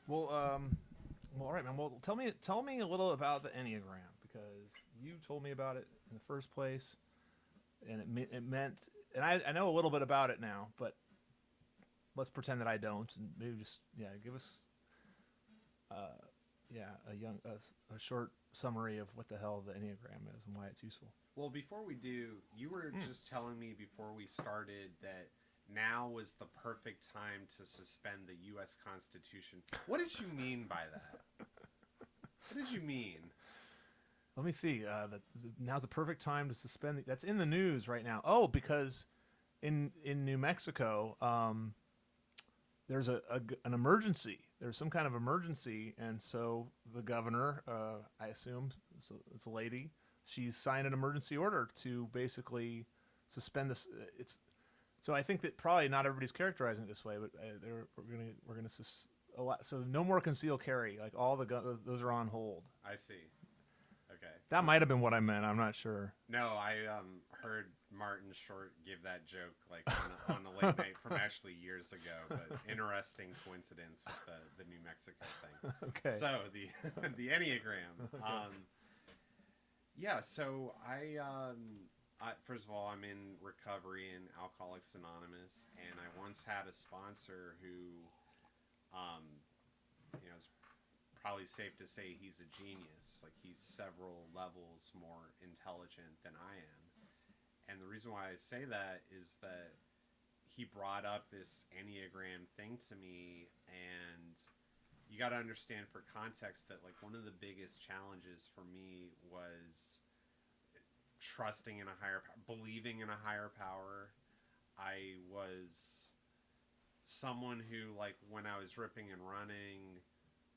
Well, all right, man. Well, tell me a little about the Enneagram because you told me about it in the first place, and it meant, and I know a little bit about it now, but let's pretend that I don't, and maybe just give us uh, a short summary of what the hell the Enneagram is and why it's useful. Well, before we do, you were Mm. just telling me before we started that now was the perfect time to suspend the U.S. Constitution. What did you mean by that? What did you mean? Let me see. Now's the perfect time to suspend. That's in the news right now. Oh, because in New Mexico, there's an emergency. There's some kind of emergency, and so the governor, I assume it's a lady, she's signed an emergency order to basically suspend this. It's so I think that probably not everybody's characterizing it this way, but we're gonna a lot. So no more concealed carry. Like all the those are on hold. I see. Okay. That might have been what I meant. I'm not sure. No, I heard Martin Short give that joke like on a late night from actually years ago, but interesting coincidence with the New Mexico thing. Okay. So the the Enneagram. Okay. Yeah, so first of all, I'm in recovery in Alcoholics Anonymous, and I once had a sponsor who, um, it's probably safe to say he's a genius. Like he's several levels more intelligent than I am. And the reason why I say that is that he brought up this Enneagram thing to me, and you got to understand for context that like one of the biggest challenges for me was trusting in a higher believing in a higher power. I was someone who like when I was ripping and running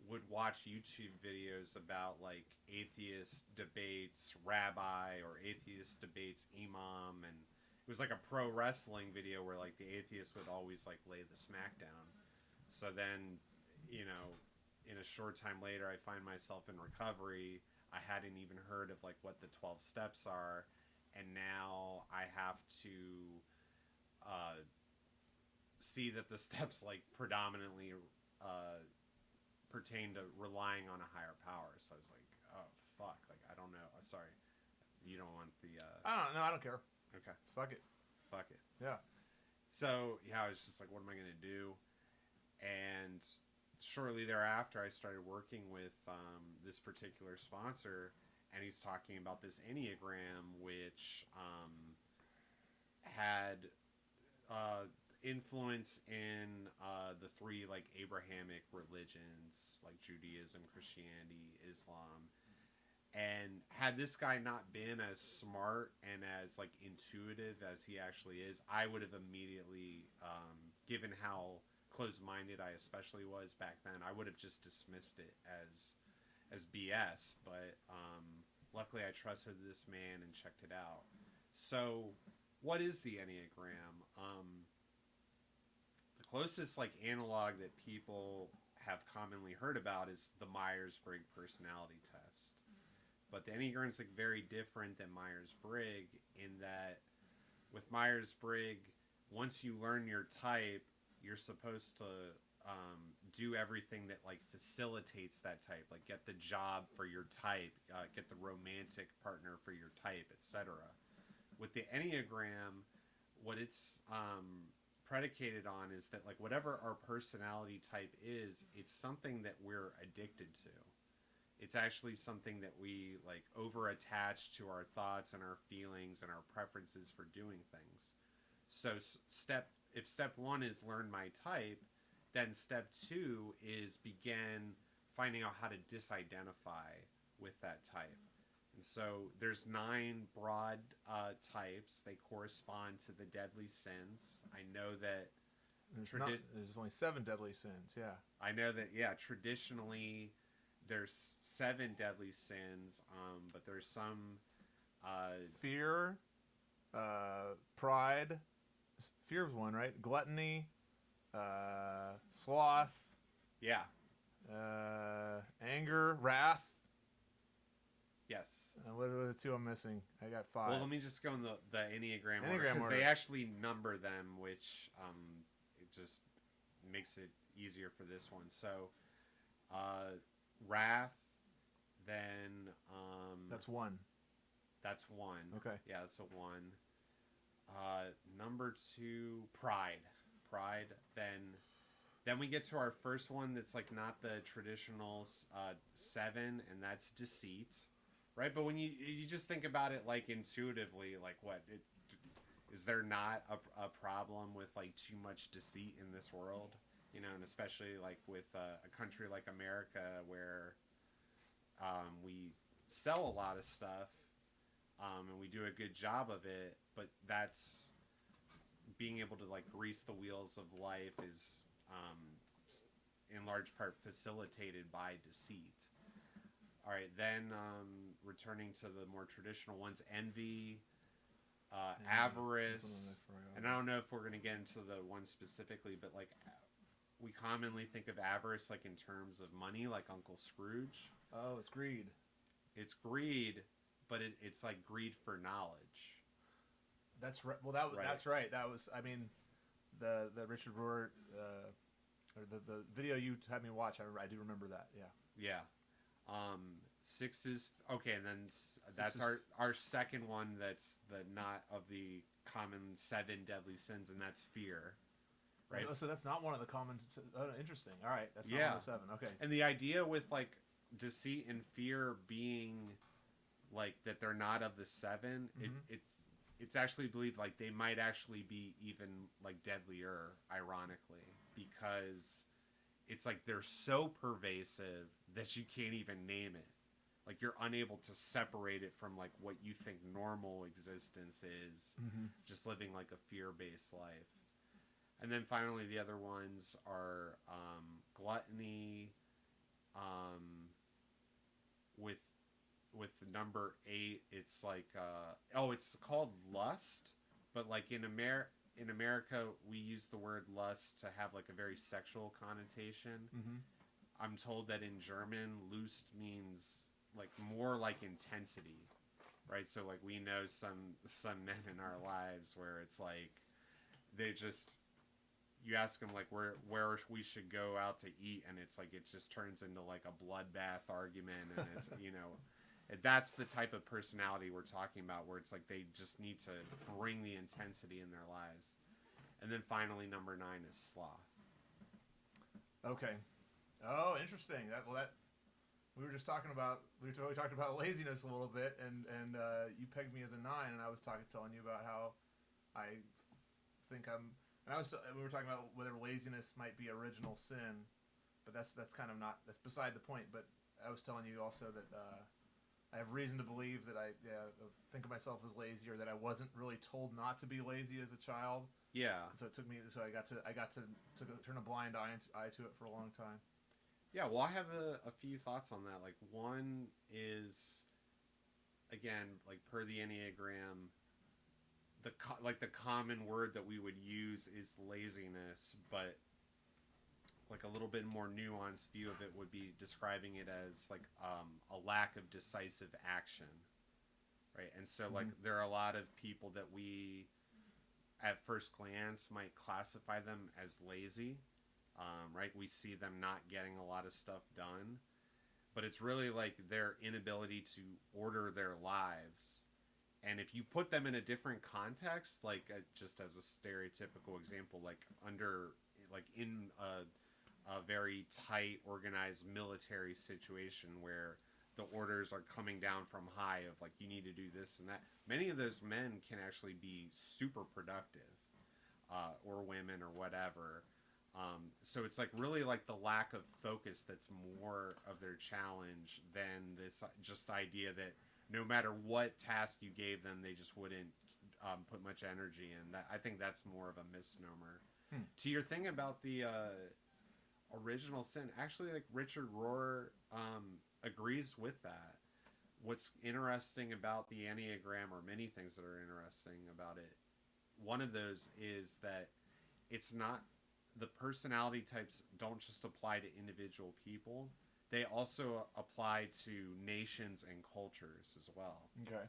would watch YouTube videos about like atheist debates rabbi or atheist debates imam, and it was like a pro wrestling video where like the atheist would always like lay the smackdown. So then, you know, in a short time later, I find myself in recovery. I hadn't even heard of like what the 12 steps are, and now I have to uh, see that the steps like predominantly uh, pertain to relying on a higher power. So I was like, oh fuck, like I don't know. Sorry, you don't want the I don't know. I don't care. okay, Fuck it. fuck it. Yeah. So yeah, I was just like, what am I gonna do? And shortly thereafter, I started working with this particular sponsor, and he's talking about this Enneagram, which had influence in the three like Abrahamic religions, like Judaism, Christianity, Islam. And had this guy not been as smart and as like intuitive as he actually is, I would have immediately, given how closed-minded I especially was back then, I would have just dismissed it as BS. But luckily, I trusted this man and checked it out. So, what is the Enneagram? The closest like analog that people have commonly heard about is the Myers Briggs personality test. But the Enneagram is like very different than Myers Briggs in that with Myers Briggs, once you learn your type, you're supposed to do everything that like facilitates that type, like get the job for your type, get the romantic partner for your type, etc. With the Enneagram, what it's predicated on is that like whatever our personality type is, it's something that we're addicted to. It's actually something that we like over attach to our thoughts and our feelings and our preferences for doing things. So step if step 1 is learn my type, then step 2 is begin finding out how to disidentify with that type. And so there's 9 broad types. They correspond to the deadly sins. I know that There's only 7 deadly sins. Yeah. I know that yeah, traditionally there's 7 deadly sins, but there's some Fear, pride. Fear is one, right? Gluttony, sloth, yeah, anger, wrath. yes. What are the two I'm missing? I got five. Well, let me just go in the Enneagram order Enneagram because order. they actually number them, which it just makes it easier for this one. So Uh, Wrath. Then That's one. that's one. Okay. Yeah, that's a one. Number two, Pride. Pride. Then we get to our first one that's like not the traditional seven, and that's Deceit, right? But when you just think about it like intuitively, like what it, is there not a problem with like too much deceit in this world? You know, and especially like with a country like America where we sell a lot of stuff and we do a good job of it, but that's being able to like grease the wheels of life is in large part facilitated by deceit. All right, then returning to the more traditional ones, envy, avarice, and I don't know if we're going to get into the one specifically, but like we commonly think of avarice like in terms of money, like Uncle Scrooge. Oh, it's greed. It's greed, but it's like greed for knowledge. That's right. Well, that's right. That was. I mean, the Richard Rohr, or the video you had me watch. I do remember that. Yeah. Yeah. Six is okay, and then that's our second one. That's the not of the common seven deadly sins, and that's fear. Right. Oh, so that's not one of the common. Oh, interesting. All right. That's not Yeah. one of the seven. Okay. And the idea with like deceit and fear being like that they're not of the seven, it's actually believed like they might actually be even like deadlier, ironically, because it's like they're so pervasive that you can't even name it. Like you're unable to separate it from like what you think normal existence is, just living like a fear-based life. And then finally, the other ones are gluttony, with number 8, it's like it's called lust, but like in America, we use the word lust to have like a very sexual connotation. I'm told that in German, Lust means like more like intensity, right? So like we know some men in our lives where it's like they just you ask them like where we should go out to eat, and it's like it just turns into like a bloodbath argument, and it's that's the type of personality we're talking about, where it's like they just need to bring the intensity in their lives. And then finally, number 9 is sloth. Okay. Oh, interesting. We were just talking about we talked about laziness a little bit, and you pegged me as a 9, and I was telling you about how I think I'm. And we were talking about whether laziness might be original sin, but that's kind of not, that's beside the point. But I was telling you also that I have reason to believe that I think of myself as lazy, or that I wasn't really told not to be lazy as a child. Yeah. So it took me. So I got to turn a blind eye to it for a long time. Yeah. Well, I have a few thoughts on that. Like one is, again, like per the Enneagram, the common word that we would use is laziness, but like a little bit more nuanced view of it would be describing it as like a lack of decisive action, right? And so like there are a lot of people that we at first glance might classify them as lazy, right? We see them not getting a lot of stuff done, but it's really like their inability to order their lives. And if you put them in a different context, like just as a stereotypical example, like in a very tight, organized military situation where the orders are coming down from high of like you need to do this and that, many of those men can actually be super productive, or women or whatever. So it's like really like the lack of focus that's more of their challenge than this just idea that no matter what task you gave them, they just wouldn't put much energy in. That, I think that's more of a misnomer. To your thing about the original sin, actually, like Richard Rohr agrees with that. What's interesting about the Enneagram, or many things that are interesting about it, one of those is that it's not, the personality types don't just apply to individual people. They also apply to nations and cultures as well. Okay.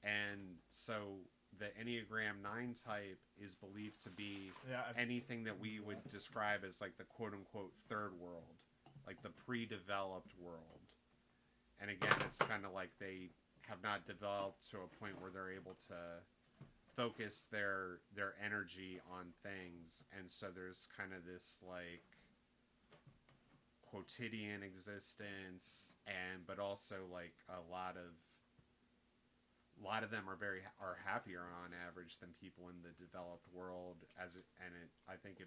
And so the Enneagram 9 type is believed to be anything that we would describe as like the quote unquote third world. like the pre-developed world. And again, it's kind of like they have not developed to a point where they're able to focus their energy on things, and so there's kind of this like quotidian existence, and but also like a lot of them are happier on average than people in the developed world I think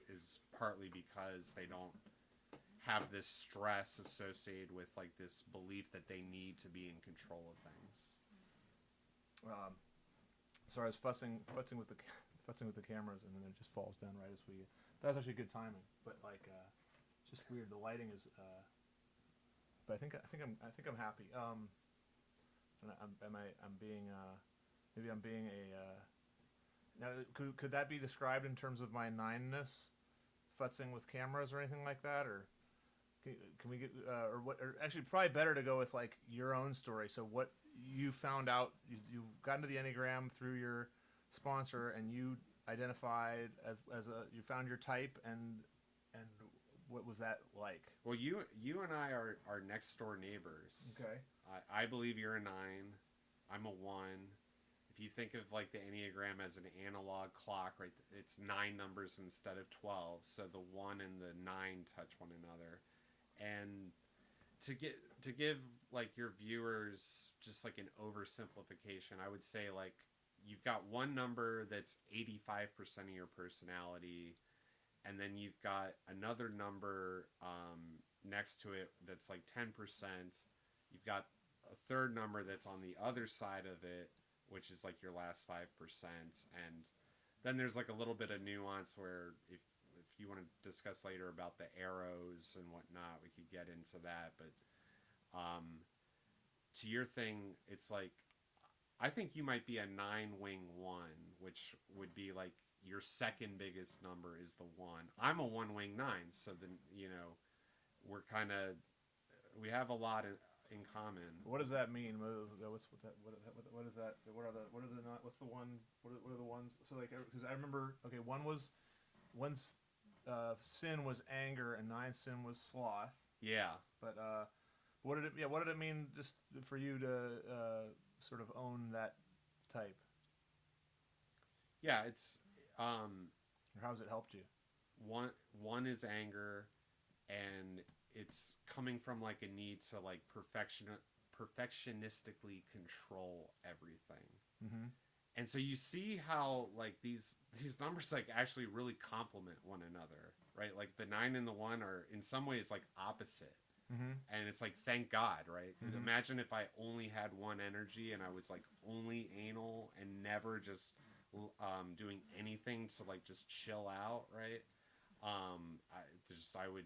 is partly because they don't have this stress associated with like this belief that they need to be in control of things. Um, sorry, I was futzing with the futzing with the cameras, and then it just falls down right as we. That was actually good timing, but like, it's just weird. The lighting is. But I think I'm happy. And I'm being maybe I'm being a. Now, could that be described in terms of my nineness, futzing with cameras or anything like that, or can we get or what? Or actually, probably better to go with like your own story. So what you found out, you got into the Enneagram through your sponsor, and you identified as a you found your type, and what was that like? Well, you and I are next door neighbors. Okay. I believe you're a 9. I'm a 1. If you think of like the Enneagram as an analog clock, right? It's 9 numbers instead of 12. So the 1 and the 9 touch one another. And to give like your viewers just like an oversimplification, I would say like you've got one number that's 85% of your personality, and then you've got another number next to it that's like 10%. You've got a third number that's on the other side of it, which is like your last 5%. And then there's like a little bit of nuance where if you want to discuss later about the arrows and whatnot, we could get into that. But to your thing, it's like I think you might be a 9-wing 1, which would be like your second biggest number is the 1. I'm a 1-wing 9, so then we're kind of we have a lot in common. What does that mean? What's what that? What is that? What are the not? What's the one? What are the ones? So like, because I remember, okay, one's sin was anger, and 9 sin was sloth. Yeah. But what did it? Yeah, what did it mean just for you to sort of own that type? Yeah, it's Or how's it helped you? one is anger, and it's coming from like a need to like perfectionistically control everything. Mm-hmm. And so you see how like these numbers like actually really complement one another, right? Like the 9 and the 1 are in some ways like opposite. Mm-hmm. And it's like thank God, right? Mm-hmm. Imagine if I only had one energy and I was like only anal and never just doing anything to like just chill out, right? I would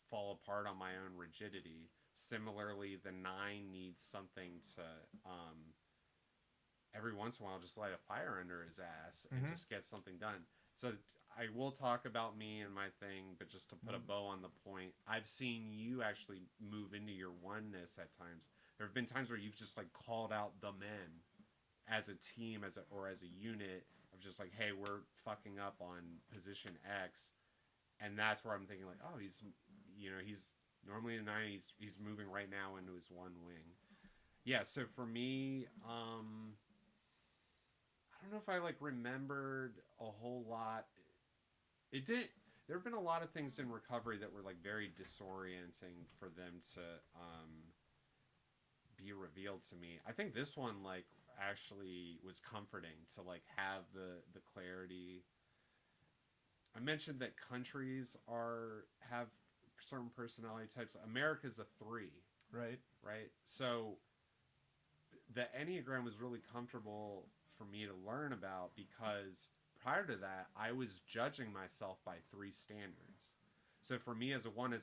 fall apart on my own rigidity. Similarly, the 9 needs something to every once in a while just light a fire under his ass and Mm-hmm. just get something done. So I will talk about me and my thing, but just to put a bow on the point, I've seen you actually move into your oneness at times. There have been times where you've just like called out the men as a team, or as a unit of just like, hey, we're fucking up on position X, and that's where I'm thinking like, oh, he's normally in the 9, he's moving right now into his 1 wing. Yeah, so for me, I don't know if I like remembered a whole lot. It did. There have been a lot of things in recovery that were like very disorienting for them to be revealed to me. I think this one like actually was comforting to like have the clarity. I mentioned that countries have certain personality types. America's a 3, Right. right? So the Enneagram was really comfortable for me to learn about because prior to that, I was judging myself by 3 standards. So for me as a 1,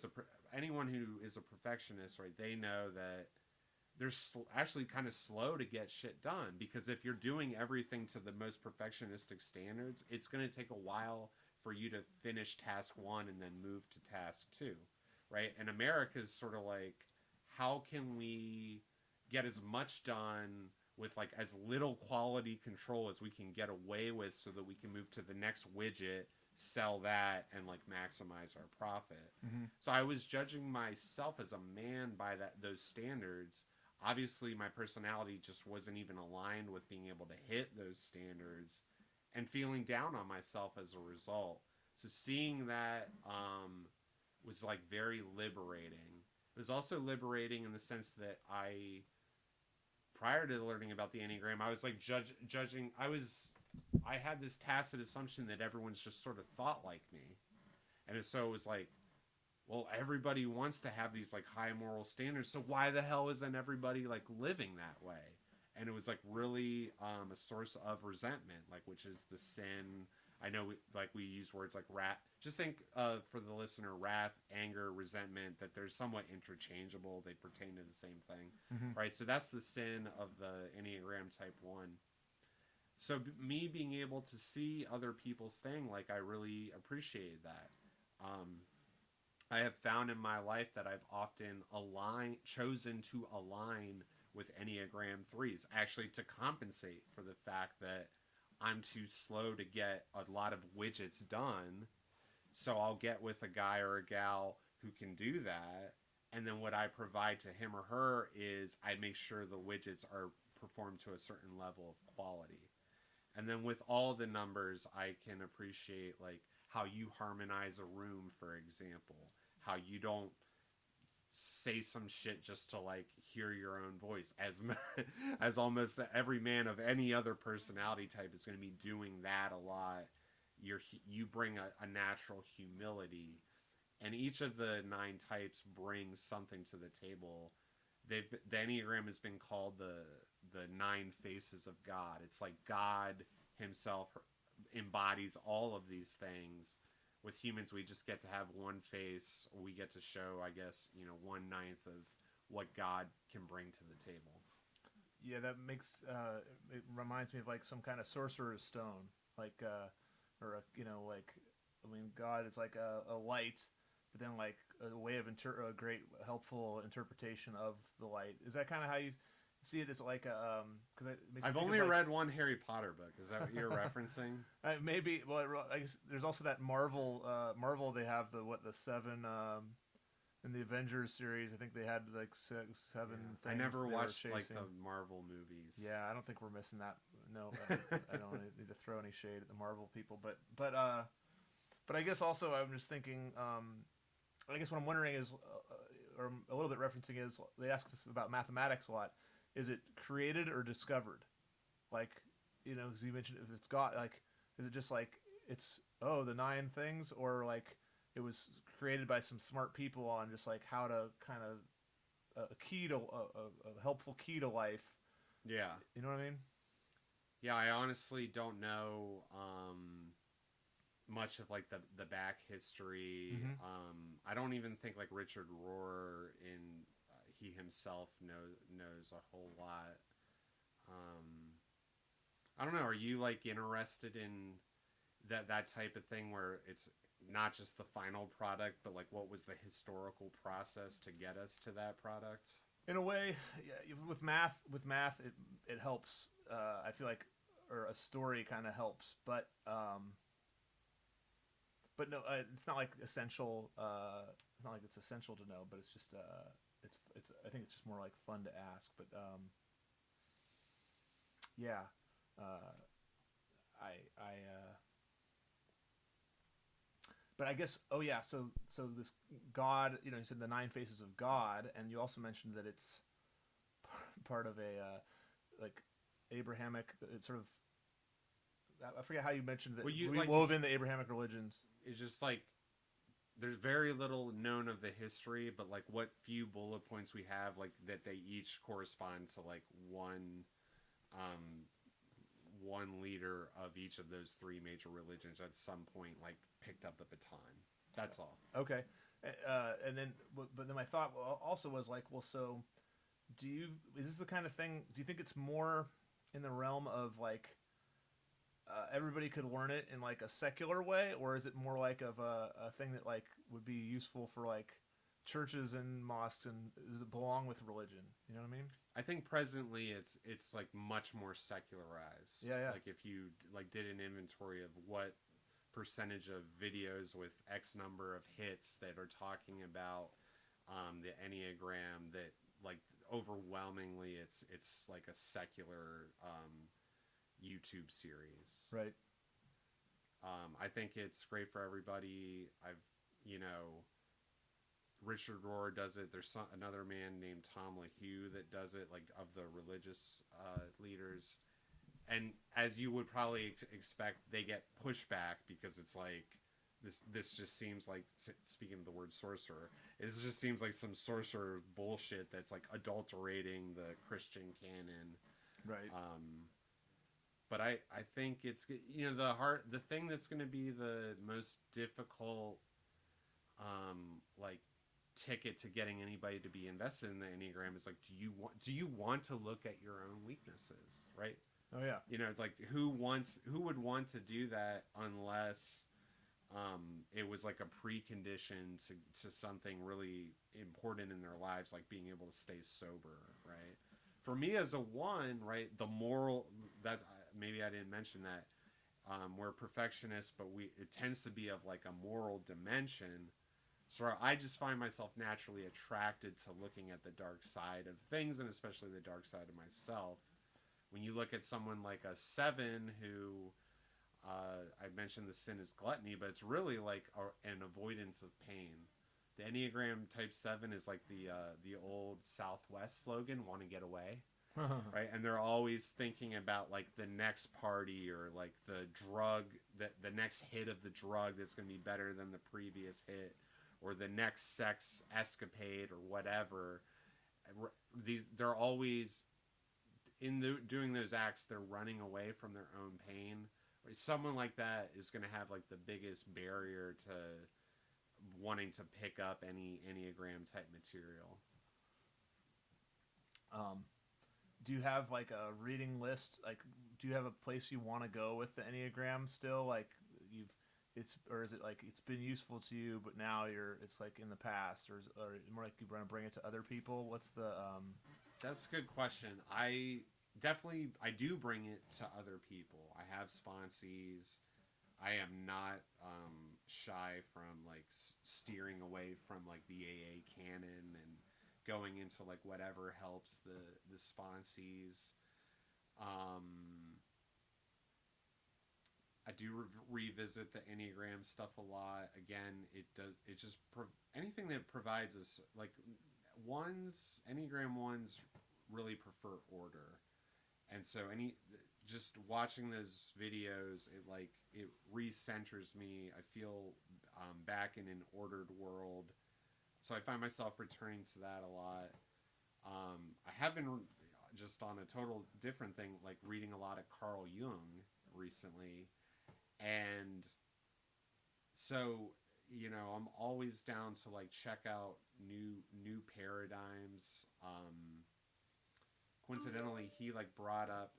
anyone who is a perfectionist, right, they know that they're actually kind of slow to get shit done because if you're doing everything to the most perfectionistic standards, it's going to take a while for you to finish task 1 and then move to task 2, right? And America's sort of like, how can we get as much done with like as little quality control as we can get away with so that we can move to the next widget sell that and like maximize our profit. Mm-hmm. So I was judging myself as a man by those standards. Obviously, my personality just wasn't even aligned with being able to hit those standards, and feeling down on myself as a result. So seeing that was like very liberating. It was also liberating in the sense that prior to learning about the Enneagram, I was like judging. I had this tacit assumption that everyone's just sort of thought like me, and so it was like, well, everybody wants to have these like high moral standards, so why the hell isn't everybody like living that way? And it was like really a source of resentment, like, which is the sin. I know we use words like wrath. Just think for the listener, wrath, anger, resentment, that they're somewhat interchangeable. They pertain to the same thing, Mm-hmm. right? So that's the sin of the Enneagram Type 1. So me being able to see other people's thing, like, I really appreciated that. Um, I have found in my life that I've often chosen to align with Enneagram 3s, actually to compensate for the fact that I'm too slow to get a lot of widgets done. So I'll get with a guy or a gal who can do that. And then what I provide to him or her is I make sure the widgets are performed to a certain level of quality. And then with all the numbers, I can appreciate like how you harmonize a room, for example, how you don't say some shit just to like hear your own voice, as as almost every man of any other personality type is going to be doing that a lot. You bring a natural humility, and each of the 9 types brings something to the table. The Enneagram has been called the 9 faces of God. It's like God himself embodies all of these things. With humans, we just get to have one face. We get to show, I guess, 1/9 of what God can bring to the table. Yeah, that makes it reminds me of like some kind of sorcerer's stone, like or like, I mean, God is like a light, but then like a way of a great helpful interpretation of the light. Is that kind of how you see it? As like a because it makes me I've think of, only like, read one Harry Potter book. Is that what you're referencing? maybe. Well, I guess there's also that Marvel. Marvel, they have the 7. In the Avengers series, I think they had like 7 Yeah. I things never they were watched like chasing. the Marvel movies. Yeah, I don't think we're missing that. No, I don't need to throw any shade at the Marvel people, but I guess also I'm just thinking. I guess what I'm wondering is, or a little bit referencing is, they ask us about mathematics a lot. Is it created or discovered? Like, as you mentioned, if it's got like, is it just like it's the 9 things, or like it was created by some smart people on just like how to kind of a key to a helpful key to life. Yeah. You know what I mean? Yeah, I honestly don't know much of like the back history. Mm-hmm. I don't even think like Richard Rohr in he himself knows a whole lot. I don't know. Are you like interested in that type of thing where it's not just the final product, but like what was the historical process to get us to that product? In a way, yeah, with math, it helps. I feel like, or a story kind of helps, but no, it's not like essential. It's not like it's essential to know, but it's just it's. I think it's just more like fun to ask. But yeah, uh, I but I guess, oh yeah, so this God, you said the 9 faces of God, and you also mentioned that it's part of a like Abrahamic. It's sort of, I forget how you mentioned that Well, you we like wove in the Abrahamic religions. it's just like there's very little known of the history, but like what few bullet points we have, like that they each correspond to like um, one leader of each of those 3 major religions at some point, like picked up the baton. That's all. Okay, and then but then my thought also was like, well, so is this the kind of thing? Do you think it's more in the realm of like everybody could learn it in like a secular way, or is it more like of a thing that like would be useful for like churches and mosques, and does it belong with religion? You know what I mean? I think presently it's like much more secularized. Yeah, yeah. Like if you like did an inventory of what percentage of videos with X number of hits that are talking about the Enneagram, that like overwhelmingly it's like a secular YouTube series. Right. I think it's great for everybody. I've, you know, Richard Rohr does it. There's another man named Tom LaHue that does it, like of the religious leaders. And as you would probably expect, they get pushback because it's like this just seems like, speaking of the word sorcerer, it just seems like some sorcerer bullshit that's like adulterating the Christian canon. Right. But I think it's, you know, the thing that's going to be the most difficult like ticket to getting anybody to be invested in the Enneagram is like, do you want to look at your own weaknesses, right? Oh yeah. You know, like who would want to do that unless it was like a precondition to something really important in their lives, like being able to stay sober, right? For me as a one, right, the moral, that maybe I didn't mention that, we're perfectionists, but it tends to be of like a moral dimension. So I just find myself naturally attracted to looking at the dark side of things, and especially the dark side of myself. When you look at someone like a 7 who, I mentioned the sin is gluttony, but it's really like an avoidance of pain. The Enneagram Type 7 is like the old Southwest slogan, "Want to get away," right? And they're always thinking about like the next party, or like the drug, the next hit of the drug that's going to be better than the previous hit, or the next sex escapade, or whatever. They're always doing those acts. They're running away from their own pain. Someone like that is going to have like the biggest barrier to wanting to pick up any Enneagram type material. Do you have like a reading list? Like, do you have a place you want to go with the Enneagram still? Like, or is it like it's been useful to you, but now it's like in the past, or more like you want to bring it to other people? What's the That's a good question. I do bring it to other people. I have sponsees. I am not shy from like steering away from like the AA canon and going into like whatever helps the sponsees. I do revisit the Enneagram stuff a lot. Again, it just anything that provides us, like, Enneagram ones really prefer order. And so just watching those videos, it recenters me. I feel back in an ordered world. So I find myself returning to that a lot. I have been just on a total different thing, like reading a lot of Carl Jung recently. And so, you know, I'm always down to like check out new paradigms. Coincidentally, he like brought up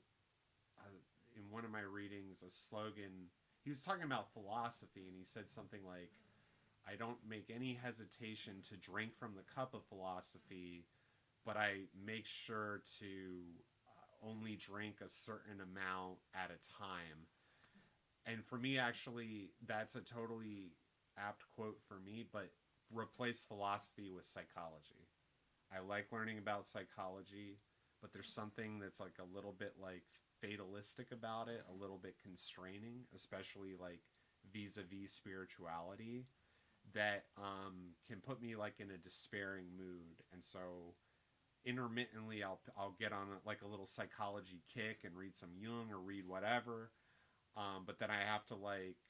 in one of my readings a slogan. He was talking about philosophy, and he said something like, "I don't make any hesitation to drink from the cup of philosophy, but I make sure to only drink a certain amount at a time." And for me, actually, that's a totally apt quote for me, but replace philosophy with psychology. I like learning about psychology, but there's something that's like a little bit like fatalistic about it, a little bit constraining, especially like vis-a-vis spirituality, that can put me like in a despairing mood. And so intermittently I'll get on like a little psychology kick and read some Jung or read whatever, but then I have to like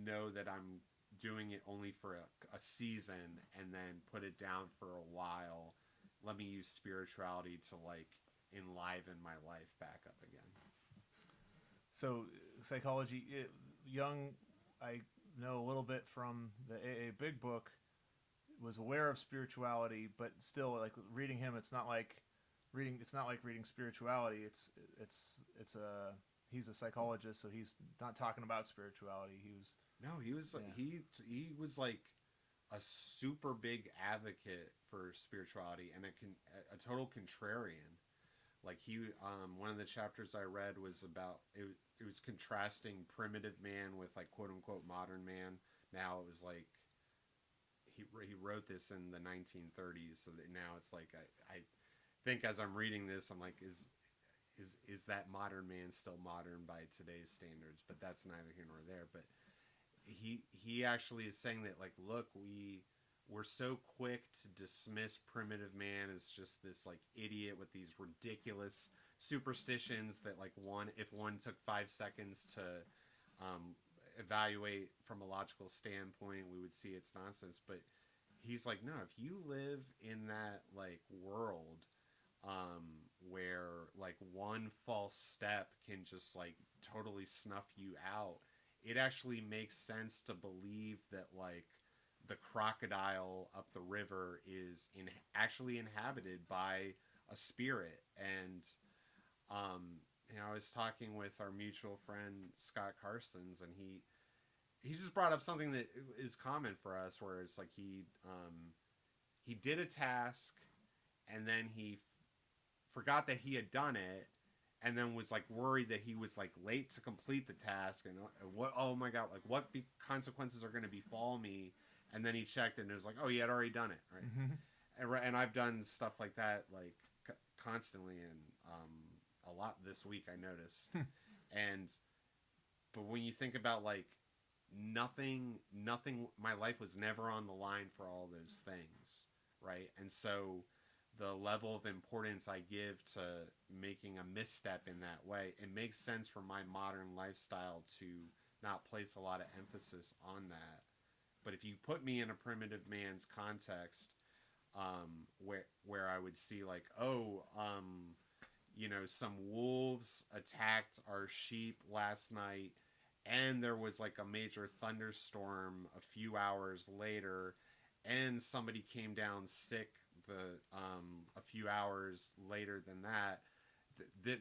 know that I'm doing it only for a season, and then put it down for a while. Let me use spirituality to like enliven my life back up again. so psychology? Young, I know a little bit from the AA Big Book. Was aware of spirituality, but still, like reading him, it's not like reading. It's not like reading spirituality. It's a he's a psychologist, so he's not talking about spirituality. He was No, he was yeah. he was like a super big advocate for spirituality, and a total contrarian. Like he, one of the chapters I read was about it. it was contrasting primitive man with like quote unquote modern man. Now it was like he wrote this in the 1930s, so that now it's like I think as I'm reading this, I'm like, is that modern man still modern by today's standards? But that's neither here nor there. But he actually is saying that like, look, we're so quick to dismiss primitive man as just this like idiot with these ridiculous superstitions that like one if one took 5 seconds to um, evaluate from a logical standpoint, we would see it's nonsense. But he's like, no, if you live in that like world where like one false step can just like totally snuff you out, it actually makes sense to believe that like the crocodile up the river is actually inhabited by a spirit. And I was talking with our mutual friend Scott Carsons, and he just brought up something that is common for us, where it's like he did a task, and then he forgot that he had done it, and then was like worried that he was like late to complete the task, and what, oh my god, like what consequences are going to befall me. And then he checked, and it was like, oh, he had already done it, right? And I've done stuff like that like constantly, and a lot this week I noticed. And but when you think about like nothing, my life was never on the line for all those things, right? And so the level of importance I give to making a misstep in that way, it makes sense for my modern lifestyle to not place a lot of emphasis on that. But if you put me in a primitive man's context, where I would see like, oh, some wolves attacked our sheep last night, and there was like a major thunderstorm a few hours later, and somebody came down sick a few hours later than that.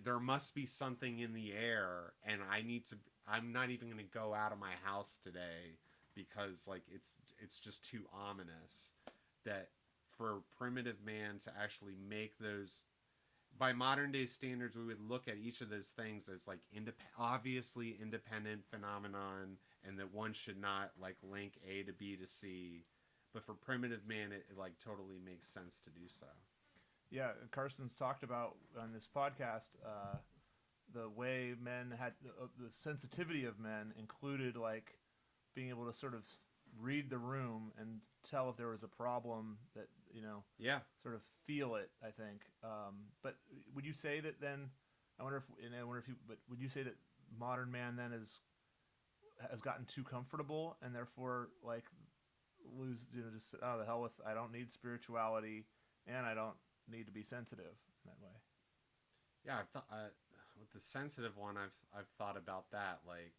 There must be something in the air, and I'm not even going to go out of my house today because like it's just too ominous. That for primitive man to actually make those, by modern day standards, we would look at each of those things as like obviously independent phenomenon, and that one should not like link A to B to C. But for primitive man, it like totally makes sense to do so. Yeah, Carson's talked about on this podcast the way men had the sensitivity of men included like being able to sort of read the room and tell if there was a problem, that Yeah. sort of feel it. I think, but would you say that then? But would you say that modern man then has gotten too comfortable and therefore like just the hell with, I don't need spirituality and I don't need to be sensitive in that way. Yeah, I've thought with the sensitive one, I've thought about that. Like,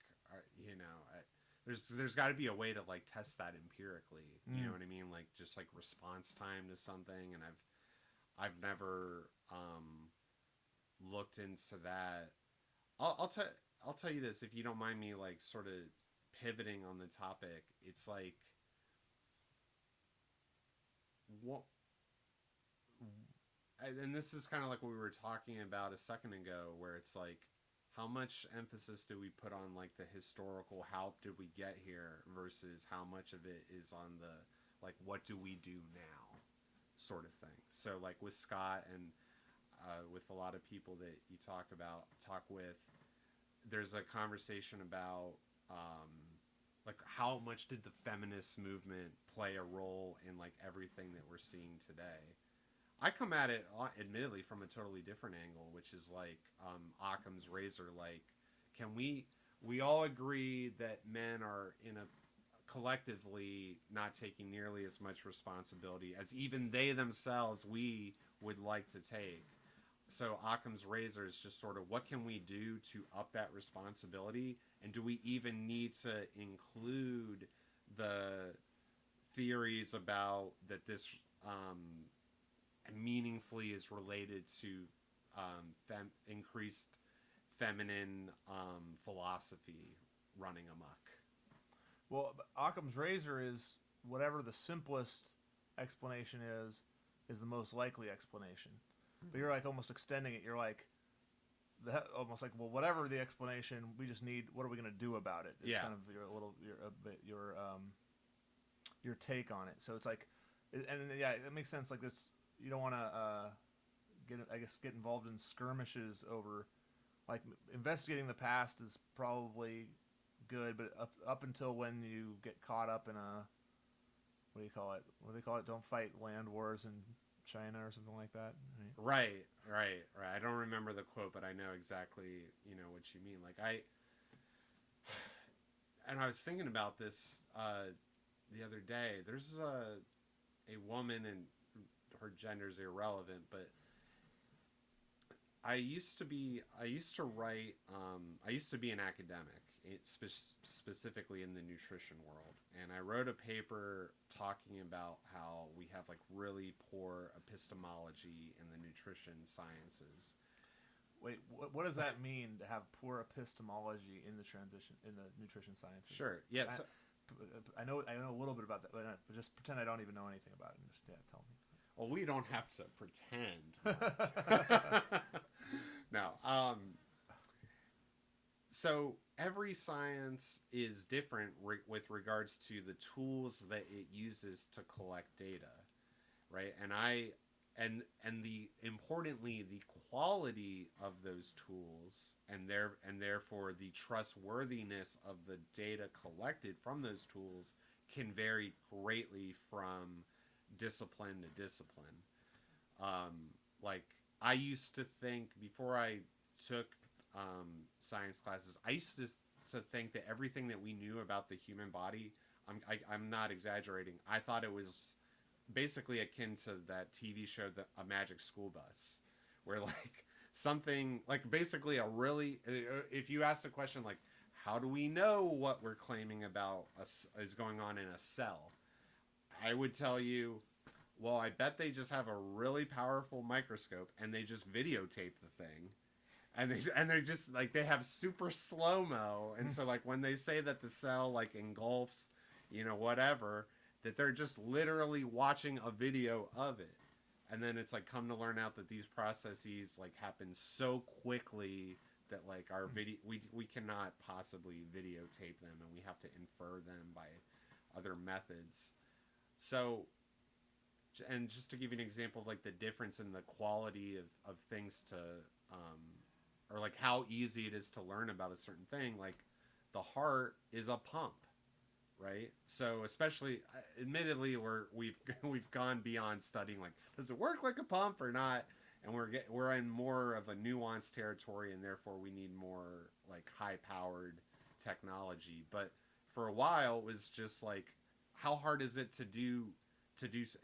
there's got to be a way to like test that empirically. You know what I mean? Like just like response time to something, and I've never looked into that. I'll tell you this, if you don't mind me like sort of pivoting on the topic. It's like what, and this is kind of like what we were talking about a second ago, where it's like, how much emphasis do we put on like the historical, how did we get here, versus how much of it is on the like, what do we do now sort of thing. So like with Scott and with a lot of people that you talk with, there's a conversation about like how much did the feminist movement play a role in like everything that we're seeing today. I come at it, admittedly, from a totally different angle, which is like Occam's razor. Like, can we all agree that men are in a collectively not taking nearly as much responsibility as even they themselves we would like to take. So Occam's razor is just sort of, what can we do to up that responsibility, and do we even need to include the theories about that this meaningfully is related to increased feminine philosophy running amok. Well, Occam's razor is whatever the simplest explanation is the most likely explanation. But you're like almost extending it. You're like, almost like, well, whatever the explanation, we just need. What are we going to do about it? It's Yeah. kind of your take on it. So it's like, and yeah, it makes sense. Like this, you don't want to get involved in skirmishes over, like, investigating the past is probably good, but up until when you get caught up in a, what do you call it? What do they call it? Don't fight land wars in China or something like that. Right? Right. I don't remember the quote, but I know exactly, what you mean. Like and I was thinking about this the other day. There's a woman, and her gender's irrelevant, but I used to be an academic, specifically in the nutrition world, and I wrote a paper talking about how we have like really poor epistemology in the nutrition sciences. Wait, what does that mean to have poor epistemology in the nutrition sciences? Sure. Yeah. I know a little bit about that, but just pretend I don't even know anything about it. And just tell me. Well, we don't have to pretend. No. So every science is different with regards to the tools that it uses to collect data, right? And the importantly, the quality of those tools and therefore the trustworthiness of the data collected from those tools can vary greatly from discipline to discipline. Like I used to think before I took science classes, I used to think that everything that we knew about the human body, I'm not exaggerating. I thought it was basically akin to that TV show, A Magic School Bus, where like something like basically a really, if you asked a question like, how do we know what we're claiming about is going on in a cell? I would tell you, well, I bet they just have a really powerful microscope and they just videotape the thing. And they just like they have super slow-mo, and so like when they say that the cell like engulfs, whatever, that they're just literally watching a video of it. And then it's like come to learn out that these processes like happen so quickly that like our video we cannot possibly videotape them, and we have to infer them by other methods. So, and just to give you an example of like the difference in the quality of things to or like how easy it is to learn about a certain thing, like the heart is a pump, right? So especially admittedly we've gone beyond studying like does it work like a pump or not, and we're in more of a nuanced territory, and therefore we need more like high powered technology. But for a while it was just like how hard is it to do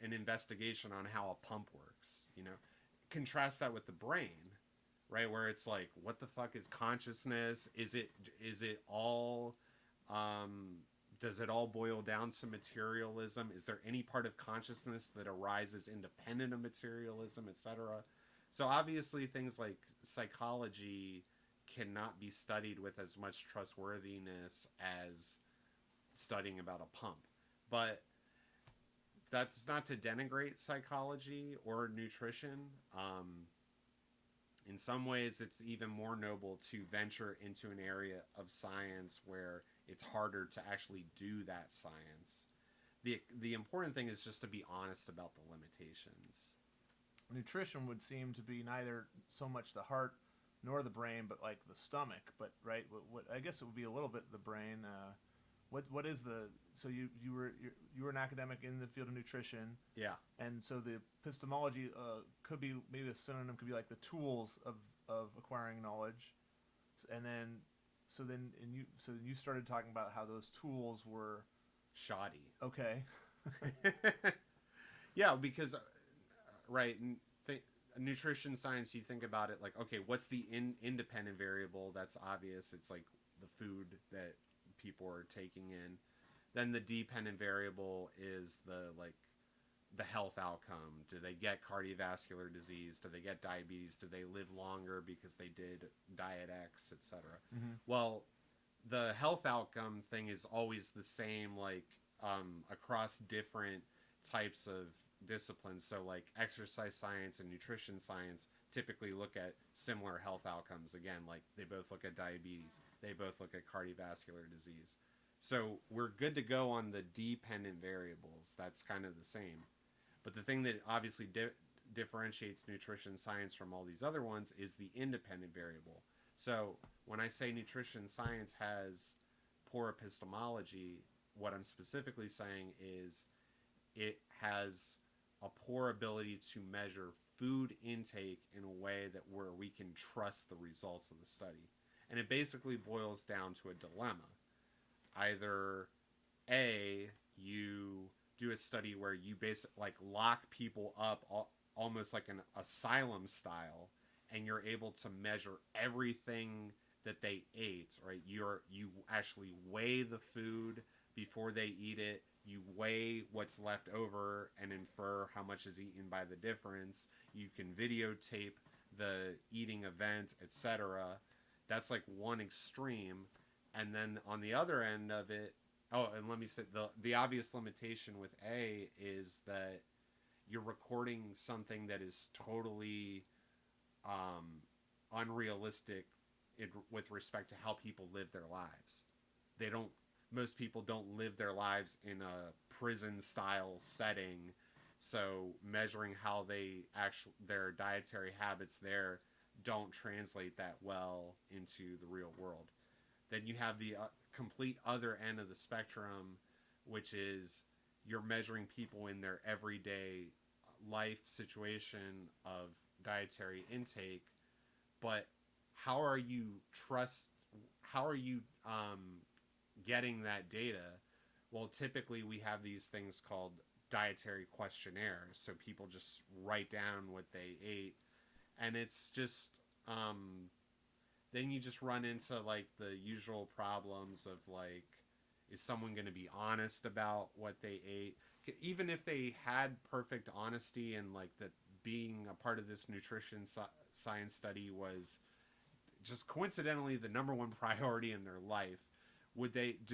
an investigation on how a pump works, contrast that with the brain, right, where it's like what the fuck is consciousness? Is it all does it all boil down to materialism? Is there any part of consciousness that arises independent of materialism, etc.? So obviously things like psychology cannot be studied with as much trustworthiness as studying about a pump. But that's not to denigrate psychology or nutrition. In some ways, it's even more noble to venture into an area of science where it's harder to actually do that science. The important thing is just to be honest about the limitations. Nutrition would seem to be neither so much the heart nor the brain, but like the stomach. But right, what I guess it would be a little bit the brain. What is the so you were an academic in the field of nutrition, Yeah. and so the epistemology could be maybe a synonym could be like the tools of acquiring knowledge, and then you started talking about how those tools were Shoddy. okay. Yeah, because right, nutrition science, you think about it like, okay, what's the independent variable? That's obvious. It's like the food that people are taking in. Then the dependent variable is the health outcome. Do they get cardiovascular disease? Do they get diabetes? Do they live longer because they did diet X, etc.? Mm-hmm. Well, the health outcome thing is always the same, like across different types of disciplines. So like exercise science and nutrition science, typically look at similar health outcomes. Again, like they both look at diabetes, they both look at cardiovascular disease. So we're good to go on the dependent variables. That's kind of the same. But the thing that obviously differentiates nutrition science from all these other ones is the independent variable. So when I say nutrition science has poor epistemology, what I'm specifically saying is it has a poor ability to measure food intake in a way that where we can trust the results of the study. And it basically boils down to a dilemma. Either A, you do a study where you basically like lock people up almost like an asylum style, and you're able to measure everything that they ate, right? You actually weigh the food before they eat it. You weigh what's left over and infer how much is eaten by the difference. You can videotape the eating event, etc. That's like one extreme. And then on the other end of it, oh, and let me say the obvious limitation with A is that you're recording something that is totally unrealistic with respect to how people live their lives. They don't. Most people don't live their lives in a prison style setting, so measuring how they actually their dietary habits there don't translate that well into the real world. Then you have the complete other end of the spectrum, which is you're measuring people in their everyday life situation of dietary intake, but how are you trust? How are you getting that data? Well, typically we have these things called dietary questionnaires, so people just write down what they ate, and it's just then you just run into like the usual problems of like, is someone going to be honest about what they ate? Even if they had perfect honesty and like that being a part of this nutrition science study was just coincidentally the number one priority in their life, do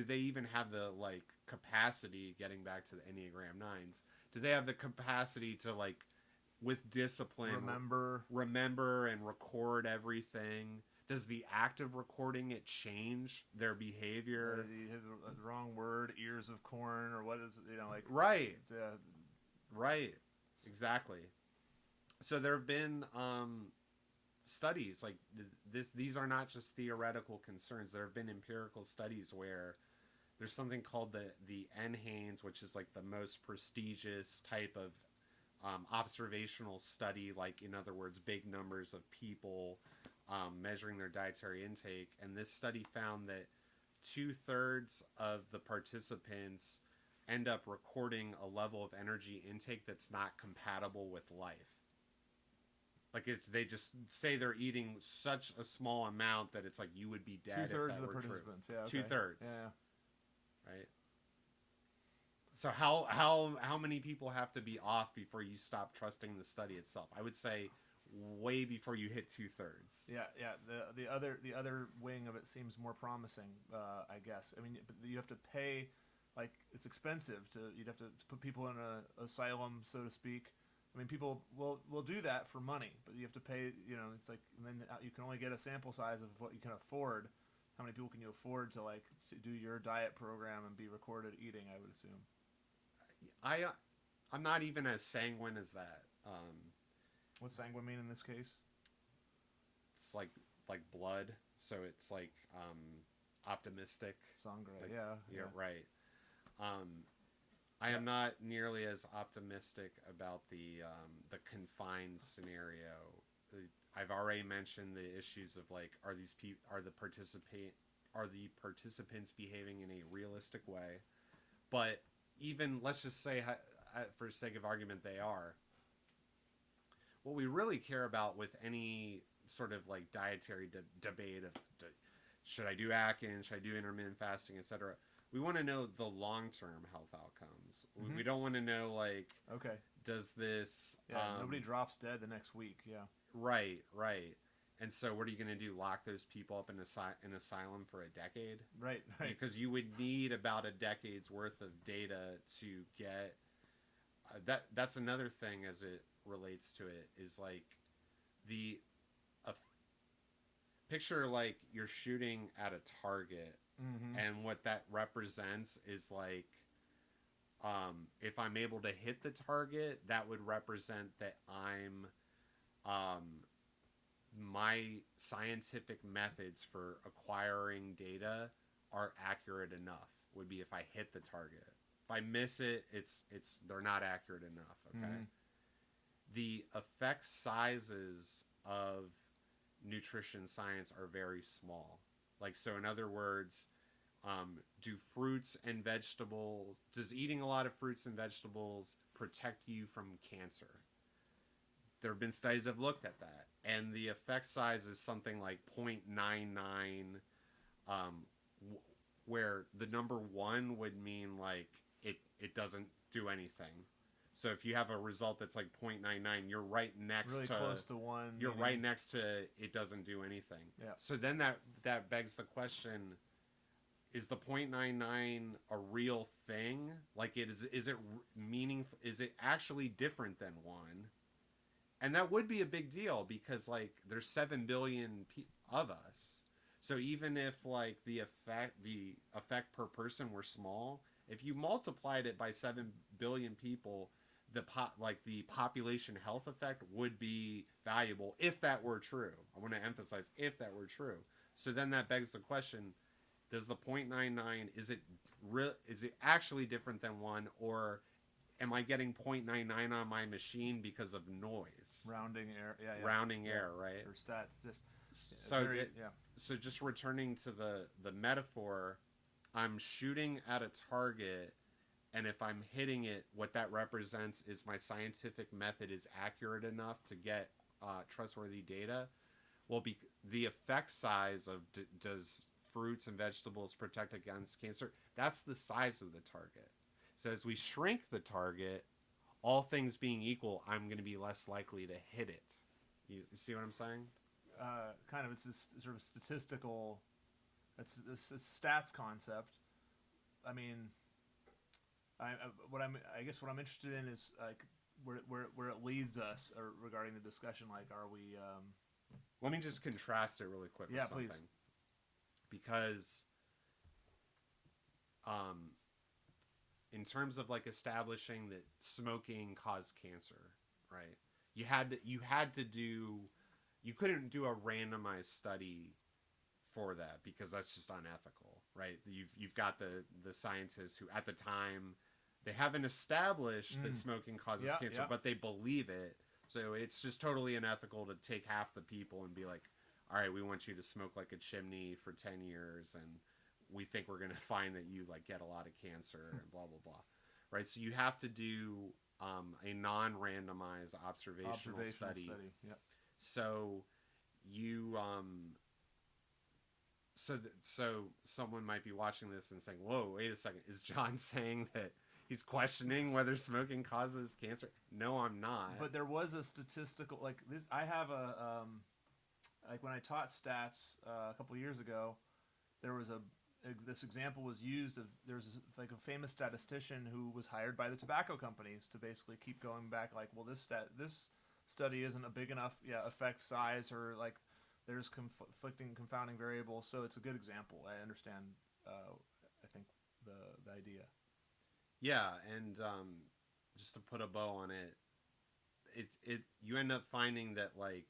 they even have the like capacity, getting back to the Enneagram 9s, do they have the capacity to like with discipline remember and record everything? Does the act of recording it change their behavior? You hit the wrong word, ears of corn, or what is like right, right, exactly. So there have been studies like this. These are not just theoretical concerns. There have been empirical studies where there's something called the NHANES, which is like the most prestigious type of observational study, like in other words, big numbers of people measuring their dietary intake. And this study found that 2/3 of the participants end up recording a level of energy intake that's not compatible with life. Like they just say they're eating such a small amount that it's like you would be dead. 2/3 if that of the were participants, true. yeah, okay. 2/3, yeah. Right. So how many people have to be off before you stop trusting the study itself? I would say way before you hit 2/3. Yeah. The other wing of it seems more promising, I guess. I mean, but you have to pay, like it's expensive you'd have to put people in a asylum, so to speak. I mean, people will do that for money, but you have to pay. It's like, and then you can only get a sample size of what you can afford. How many people can you afford to like do your diet program and be recorded eating? I would assume. I'm not even as sanguine as that. What's sanguine mean in this case? It's like blood, so it's like optimistic. Sangre, like, yeah. Right. I am not nearly as optimistic about the confined scenario. I've already mentioned the issues of like, are the participants behaving in a realistic way? But even let's just say, for sake of argument, they are. What we really care about with any sort of like dietary debate of should I do Atkins, should I do intermittent fasting, etc. We want to know the long-term health outcomes. Mm-hmm. We don't want to know like, okay, does this? Nobody drops dead the next week. Yeah. Right. And so, what are you going to do? Lock those people up in an asylum for a decade? Right. Because you would need about a decade's worth of data to get that. That's another thing as it relates to it is like the a picture like you're shooting at a target, Mm-hmm. and what that represents is like, if I'm able to hit the target, that would represent that um, my scientific methods for acquiring data are accurate enough. Would be if I hit the target. If I miss it, it's they're not accurate enough. Okay. Mm-hmm. The effect sizes of nutrition science are very small. Like, so in other words, do fruits and vegetables, does eating a lot of fruits and vegetables protect you from cancer? There have been studies that have looked at that, and the effect size is something like 0.99, um, where the number one would mean like it doesn't do anything. So if you have a result that's like 0.99, you're right next Really to close to one. you're meaning, right next to it doesn't do anything. Yeah. So then that begs the question: is the 0.99 a real thing? Like, is it meaningful? Is it actually different than one? And that would be a big deal because like there's 7 billion of us. So even if like the effect per person were small, if you multiplied it by 7 billion people, the population health effect would be valuable if that were true. I want to emphasize if that were true. So then that begs the question: does the 0.99, is it actually different than one, or am I getting 0.99 on my machine because of noise? Rounding error. Yeah. Yeah. Rounding yeah. error, right? Or stats. Just So very, yeah. so just returning to the metaphor, I'm shooting at a target, and if I'm hitting it, what that represents is my scientific method is accurate enough to get trustworthy data. Well, the effect size of does fruits and vegetables protect against cancer? That's the size of the target. So as we shrink the target, all things being equal, I'm going to be less likely to hit it. You see what I'm saying? Kind of, it's this sort of statistical. It's this stats concept. I mean, I guess what I'm interested in is like where it leads us, or regarding the discussion. Like, are we? Let me just contrast it really quick with something. Please. Because um, in terms of like establishing that smoking caused cancer, right? You couldn't do a randomized study for that because that's just unethical, right? You've got the scientists who at the time they haven't established that smoking causes cancer, but they believe it. So it's just totally unethical to take half the people and be like, all right, we want you to smoke like a chimney for 10 years, and we think we're going to find that you like get a lot of cancer and blah, blah, blah. Right. So you have to do a non-randomized observational study. Yep. So you, so someone might be watching this and saying, whoa, wait a second. Is John saying that he's questioning whether smoking causes cancer? No, I'm not. But there was a statistical, like this. I have like when I taught stats a couple of years ago, there was this example was used of like a famous statistician who was hired by the tobacco companies to basically keep going back, like, well, this study isn't a big enough effect size, or like there's conflicting confounding variables. So it's a good example. I understand. I think the idea. Yeah, and just to put a bow on it, you end up finding that like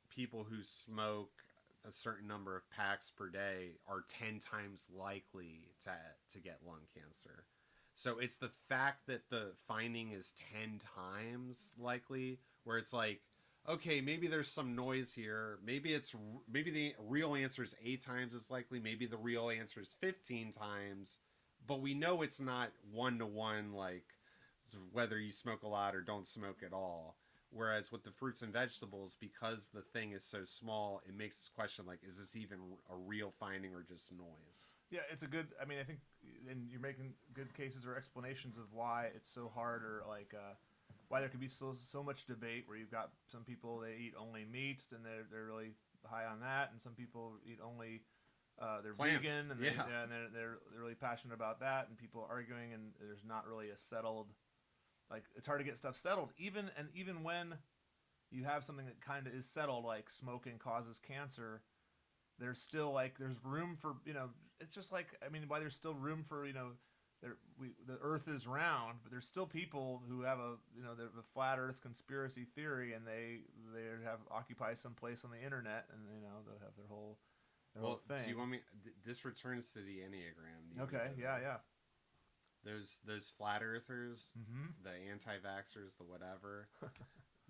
people who smoke a certain number of packs per day are 10 times likely to get lung cancer. So it's the fact that the finding is 10 times likely, where it's like, okay, maybe there's some noise here. Maybe the real answer is 8 times as likely. Maybe the real answer is 15 times. But we know it's not 1-to-1, like whether you smoke a lot or don't smoke at all. Whereas with the fruits and vegetables, because the thing is so small, it makes us question, like, is this even a real finding or just noise? Yeah, it's a good. I mean, I think, and you're making good cases or explanations of why it's so hard, or like why there could be so much debate. Where you've got some people, they eat only meat, and they're really high on that, and some people eat only they're Plants. Vegan, and and they're really passionate about that, and people are arguing, and there's not really a settled. Like, it's hard to get stuff settled, even when you have something that kind of is settled, like smoking causes cancer, there's still like there's room for it's just like I mean why there's still room for the Earth is round, but there's still people who have the flat Earth conspiracy theory, and they have occupy some place on the internet, and they'll have their whole Do thing. you want me? This returns to the Enneagram. Do you want me Okay, yeah, yeah. those flat earthers, Mm-hmm. the anti-vaxxers, the whatever.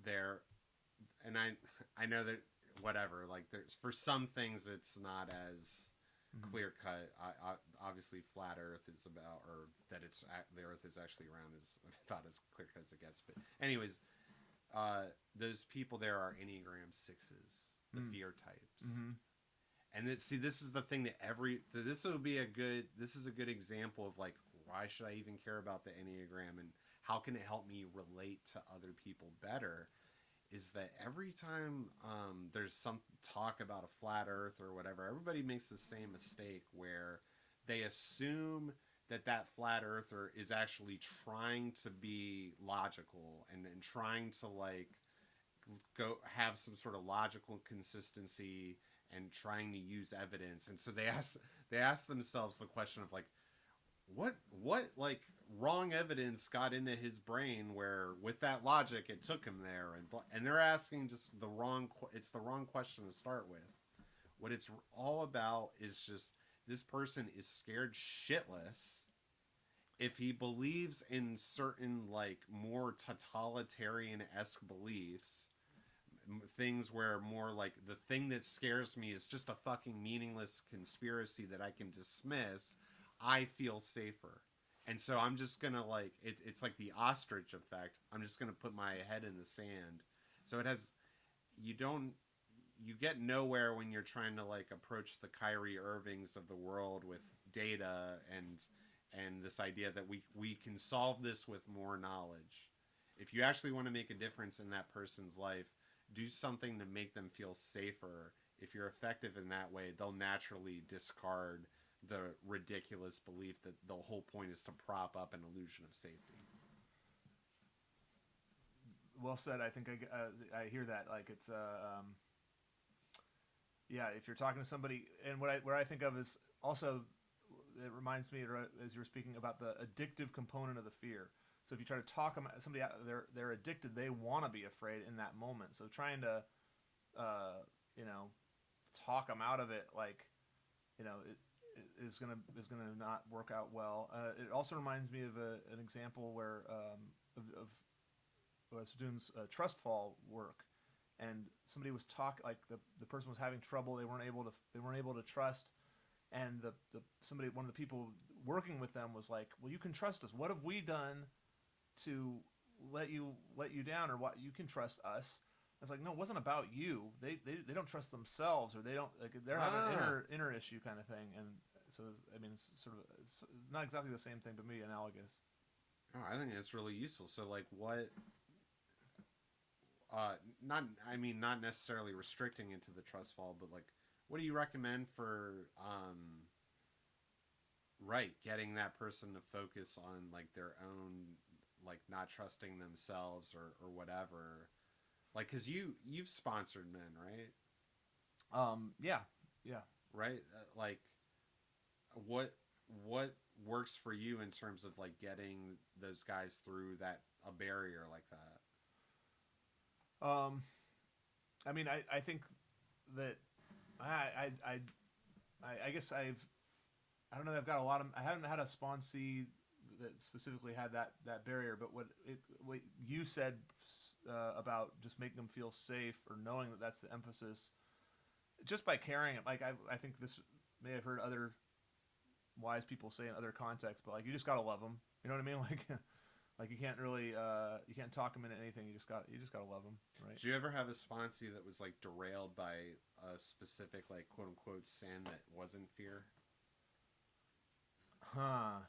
They're and I know that whatever. Like there's for some things it's not as Mm-hmm. clear cut. Obviously, flat Earth is about, or that the Earth is actually round is about as clear cut as it gets. But anyways, those people there are Enneagram sixes, the fear types. Mm-hmm. And this is the thing that this is a good example of like why should I even care about the Enneagram and how can it help me relate to other people better is that every time there's some talk about a flat earth or whatever, everybody makes the same mistake where they assume that flat earther is actually trying to be logical and trying to like go have some sort of logical consistency and trying to use evidence. And so they ask themselves the question of like what like wrong evidence got into his brain where with that logic it took him there, and they're asking just it's the wrong question to start with. What it's all about is just this person is scared shitless if he believes in certain like more totalitarian-esque beliefs, things where more like the thing that scares me is just a fucking meaningless conspiracy that I can dismiss, I feel safer. And so I'm just gonna like it's like the ostrich effect. I'm just gonna put my head in the sand. So it has you don't you get nowhere when you're trying to like approach the Kyrie Irvings of the world with data and this idea that we can solve this with more knowledge. If you actually want to make a difference in that person's life, do something to make them feel safer. If you're effective in that way, they'll naturally discard the ridiculous belief that the whole point is to prop up an illusion of safety. Well said. I think I hear that. Like it's yeah. If you're talking to somebody, and what I think of is also it reminds me as you were speaking about the addictive component of the fear. So if you try to talk them somebody out, they're addicted. They want to be afraid in that moment. So trying to uh, you know talk them out of it, like is gonna not work out well. It also reminds me of an example where of I was doing trust fall work, and somebody was like the person was having trouble. They weren't able to trust, and one of the people working with them was like, "Well, you can trust us. What have we done to let you down, or what you can trust us?" I was like, no, it wasn't about you. They don't trust themselves, or they don't like they're having an inner issue kind of thing, and so I mean it's not exactly the same thing, but maybe analogous. Oh, I think that's really useful. So like what not I mean not necessarily restricting into the trust fall, but like what do you recommend for right getting that person to focus on like their own like not trusting themselves or whatever, like because you've sponsored men, right? Yeah, yeah. Right, like what what works for you in terms of like getting those guys through that a barrier like that. Um, I mean, I think that I I I I guess I don't know. I've got a lot of. I haven't had a sponsee that specifically had that barrier, but what you said about just making them feel safe or knowing that that's the emphasis, just by carrying it. Like I think this may have heard other wise people say in other contexts, but like you just gotta love them. You know what I mean? Like you can't really you can't talk them into anything. You just gotta love them, right? Did you ever have a sponsee that was like derailed by a specific like quote unquote sin that wasn't fear? Huh.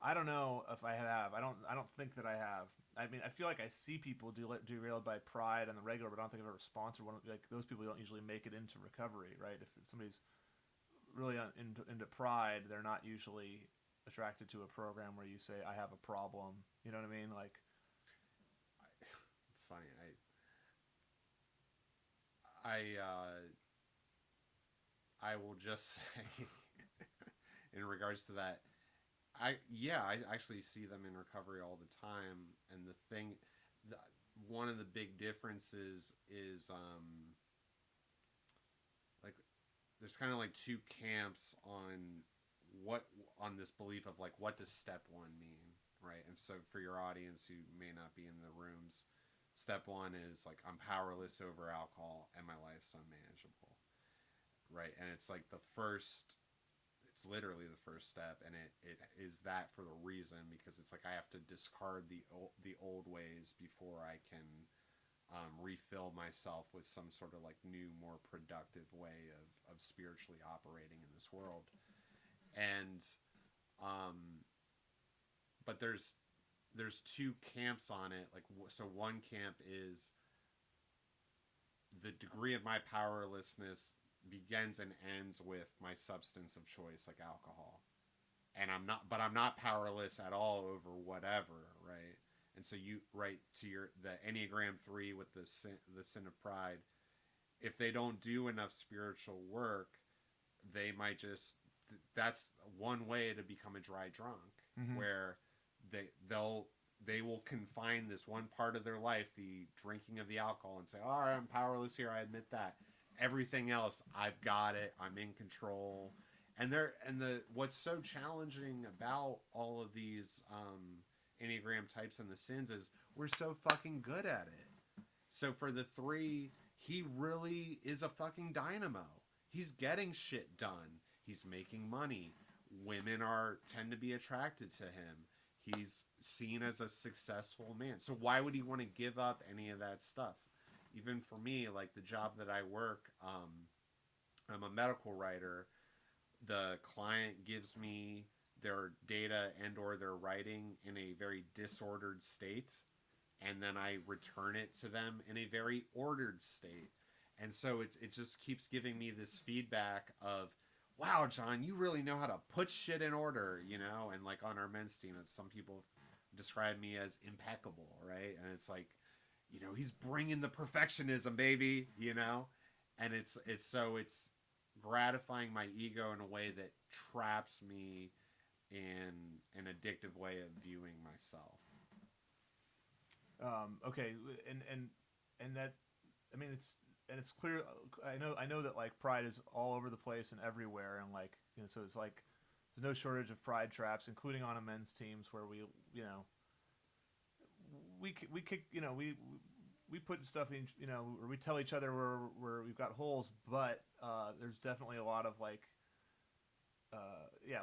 I don't know if I have. I don't think that I have. I mean, I feel like I see people derailed by pride on the regular, but I don't think I've ever sponsored one. Like those people don't usually make it into recovery, right? If somebody's really into pride, they're not usually attracted to a program where you say I have a problem. You know what I mean? Like, It's funny. I will just say, in regards to that, I actually see them in recovery all the time, and the, one of the big differences is like there's kind of like two camps what on this belief of like what does step one mean, right? And so for your audience who may not be in the rooms, step one is like I'm powerless over alcohol and my life's unmanageable, right? And it's like it's literally the first step, and it is that for the reason because it's like I have to discard the old ways before I can refill myself with some sort of like new, more productive way of spiritually operating in this world. And but there's two camps on it. Like so, one camp is the degree of my powerlessness begins and ends with my substance of choice, like alcohol. And I'm not powerless at all over whatever, right? And so you right to your the Enneagram 3 with the sin of pride. If they don't do enough spiritual work, they might just that's one way to become a dry drunk, Mm-hmm. where they'll they will confine this one part of their life, the drinking of the alcohol, and say, "All right, I'm powerless here. I admit that. Everything else, I've got it. I'm in control." And the what's so challenging about all of these Enneagram types and the sins is we're so fucking good at it. So for the 3, he really is a fucking dynamo. He's getting shit done. He's making money. Women are tend to be attracted to him. He's seen as a successful man. So why would he want to give up any of that stuff? Even for me, like the job that I work, I'm a medical writer. The client gives me their data and or their writing in a very disordered state, and then I return it to them in a very ordered state. And so it just keeps giving me this feedback of, wow, John, you really know how to put shit in order, you know? And like on our men's team, some people describe me as impeccable, right? And it's like, you know, he's bringing the perfectionism, baby, you know? And it's gratifying my ego in a way that traps me in an addictive way of viewing myself. Okay, and that, I mean, it's clear. I know that like pride is all over the place and everywhere, and like so it's like there's no shortage of pride traps, including on a men's teams where you know we kick we put stuff in or we tell each other where we've got holes, but there's definitely a lot of like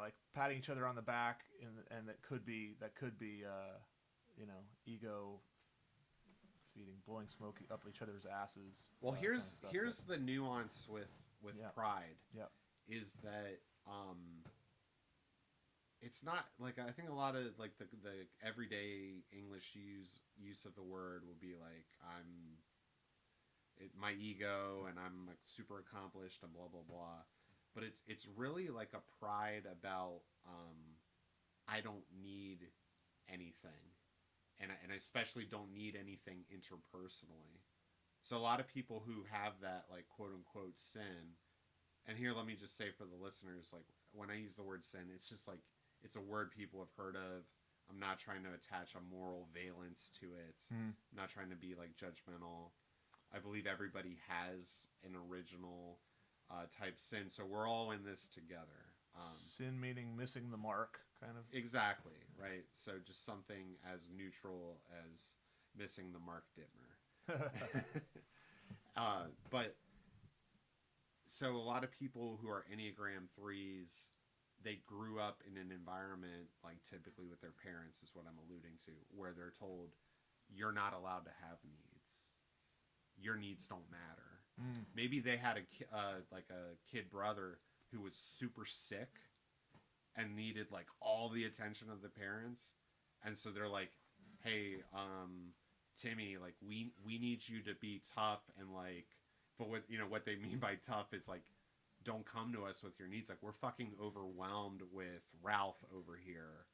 like patting each other on the back, and that could be ego feeding, blowing smoke up each other's asses. Well, Kind of stuff, here's the nuance with yeah, pride yeah, is that it's not like I think a lot of like the everyday English use of the word will be like my ego and I'm like super accomplished and blah blah blah, but it's really like a pride about I don't need anything, and I especially don't need anything interpersonally. So a lot of people who have that like quote unquote sin, and here let me just say for the listeners, like when I use the word sin, it's just like it's a word people have heard of. I'm not trying to attach a moral valence to it. mm. I'm not trying to be like judgmental. I believe everybody has an original type sin, so we're all in this together. Sin meaning missing the mark, kind of. Exactly, right? So just something as neutral as missing the Mark Dittmer. But so a lot of people who are Enneagram 3s, they grew up in an environment, like typically with their parents, is what I'm alluding to, where they're told, you're not allowed to have needs. Your needs don't matter. Mm. Maybe they had like a kid brother who was super sick and needed like all the attention of the parents, and so they're like, "Hey, Timmy, like we need you to be tough and like." But what they mean by tough is like, don't come to us with your needs. Like we're fucking overwhelmed with Ralph over here,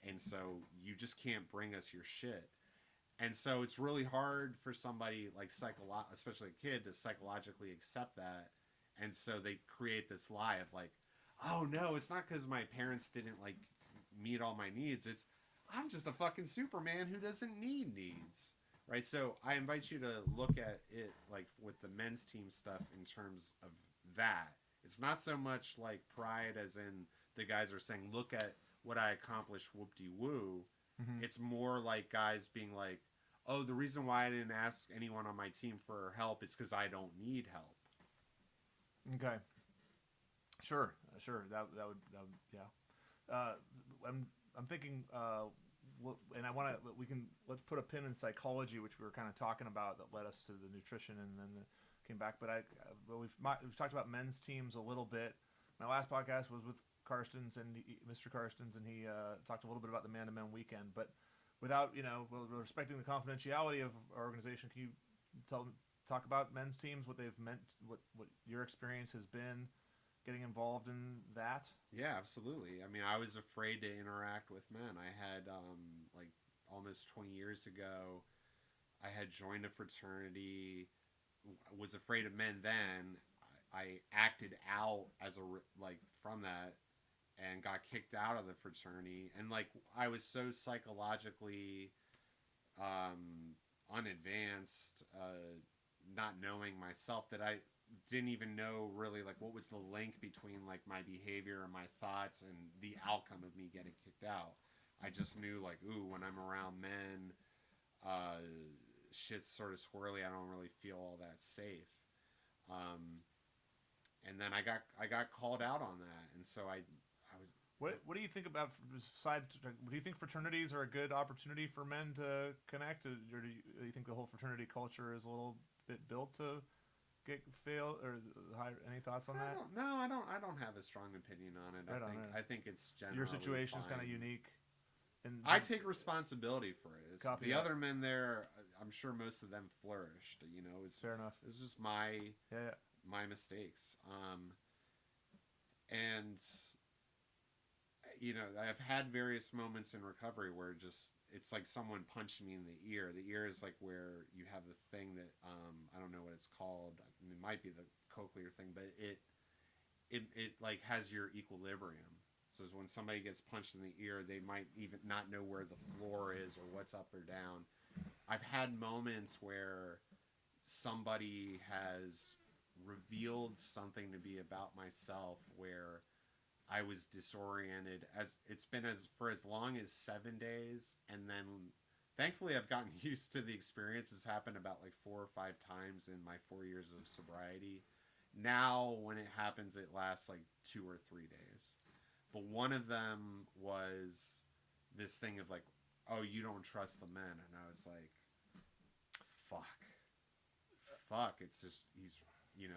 and so you just can't bring us your shit. And so it's really hard for somebody like especially a kid, to psychologically accept that. And so they create this lie of like, oh no, it's not because my parents didn't like meet all my needs. It's I'm just a fucking Superman who doesn't need needs. Right? So I invite you to look at it like with the men's team stuff in terms of that. It's not so much like pride as in the guys are saying, look at what I accomplished, whoop de woo. Mm-hmm. It's more like guys being like, oh, the reason why I didn't ask anyone on my team for help is because I don't need help. Okay. Sure. Sure. That would yeah. Uh, I'm thinking, and I want to. Let's put a pin in psychology, which we were kind of talking about, that led us to the nutrition, and then came back. But we've talked about men's teams a little bit. My last podcast was with Karstens and Mr. Karstens, and he talked a little bit about the man-to-man weekend. But without respecting the confidentiality of our organization, can you talk about men's teams, what they've meant, what your experience has been getting involved in that? Yeah, absolutely. I mean, I was afraid to interact with men. I had like almost 20 years ago, I had joined a fraternity, was afraid of men then. I acted out as like from that and got kicked out of the fraternity, and like I was so psychologically unadvanced, not knowing myself, that I didn't even know really like what was the link between like my behavior and my thoughts and the outcome of me getting kicked out. I just knew like, ooh, when I'm around men, uh, shit's sort of squirrely. I don't really feel all that safe. Um, and then I got called out on that, and so I was. What do you think about side? Do you think fraternities are a good opportunity for men to connect, or do you think the whole fraternity culture is a little bit built to get fail? Or any thoughts on that? I don't have a strong opinion on it. Right on. I think it's generally Your situation is kind of fine. unique, and I take responsibility for it. Copy The that. other men there, I'm sure most of them flourished. You know, fair enough. it's just my Yeah. my mistakes. And you know, I've had various moments in recovery where just it's like someone punched me in the ear. The ear is like where you have the thing that I don't know what it's called. It might be the cochlear thing, but it like has your equilibrium. So when somebody gets punched in the ear, they might even not know where the floor is or what's up or down. I've had moments where somebody has revealed something to be about myself where I was disoriented, as it's been as for as long as 7 days, and then thankfully I've gotten used to the experience. It's happened about like 4 or 5 times in my 4 years of sobriety. Now when it happens, it lasts like 2 or 3 days. But one of them was this thing of like, oh, you don't trust the men, and I was like, fuck. It's just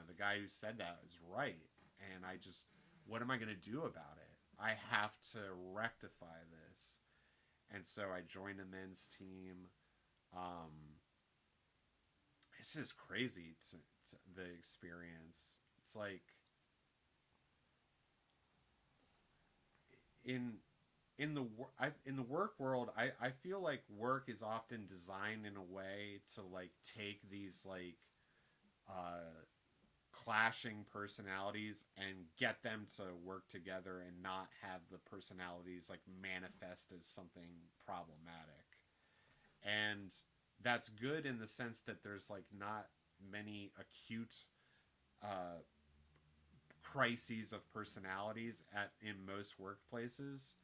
the guy who said that is right, and I just what am I going to do about it? I have to rectify this. And so I joined a men's team. It's just crazy to the experience. It's like in in the work world, I feel like work is often designed in a way to like take these like uh, clashing personalities and get them to work together and not have the personalities like manifest as something problematic. And that's good in the sense that there's like not many acute uh, crises of personalities in most workplaces,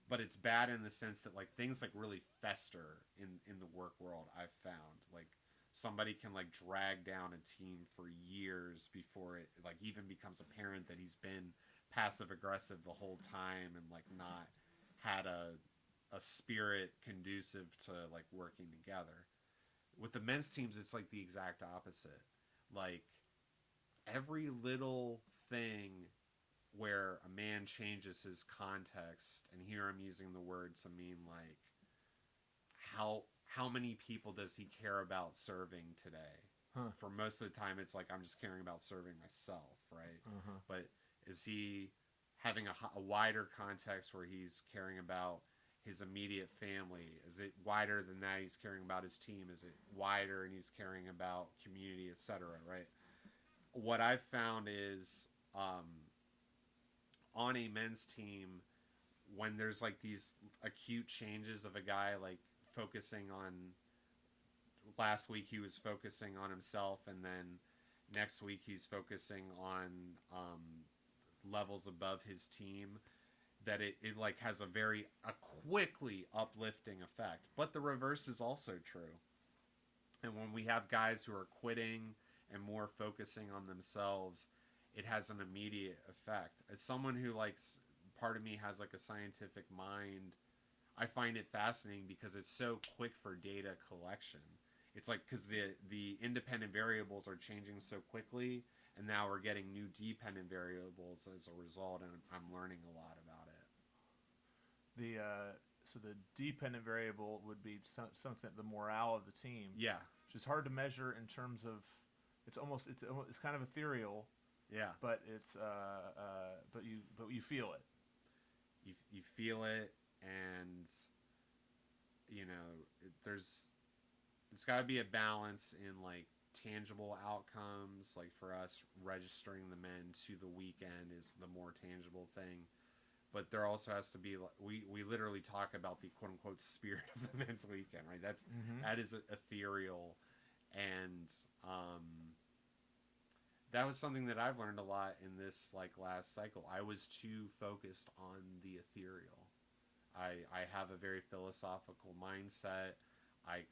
but it's bad in the sense that like things like really fester in the work world. I've found like somebody can like drag down a team for years before it like even becomes apparent that he's been passive aggressive the whole time and like not had a spirit conducive to like working together. With the men's teams, it's like the exact opposite. Like every little thing where a man changes his context, and here I'm using the word to mean like how many people does he care about serving today? Huh. For most of the time, it's like I'm just caring about serving myself, right? Uh-huh. But is he having a wider context where he's caring about his immediate family? Is it wider than that? He's caring about his team. Is it wider and he's caring about community, etc. Right. What I've found is on a men's team, when there's like these acute changes of a guy like focusing on, last week he was focusing on himself, and then next week he's focusing on levels above his team, that it like has a quickly uplifting effect. But the reverse is also true. And when we have guys who are quitting and more focusing on themselves, it has an immediate effect. As someone who likes, part of me has like a scientific mind, I find it fascinating because it's so quick for data collection. It's like because the independent variables are changing so quickly, and now we're getting new dependent variables as a result, and I'm learning a lot about it. So the dependent variable would be some extent the morale of the team. Yeah, which is hard to measure in terms of, it's kind of ethereal. yeah. But you feel it. You feel it, and you know there's got to be a balance in like tangible outcomes. Like for us, registering the men to the weekend is the more tangible thing. But there also has to be, we literally talk about the quote unquote spirit of the men's weekend, right? That is ethereal, and that was something that I've learned a lot in this like last cycle. I was too focused on the ethereal. I have a very philosophical mindset. I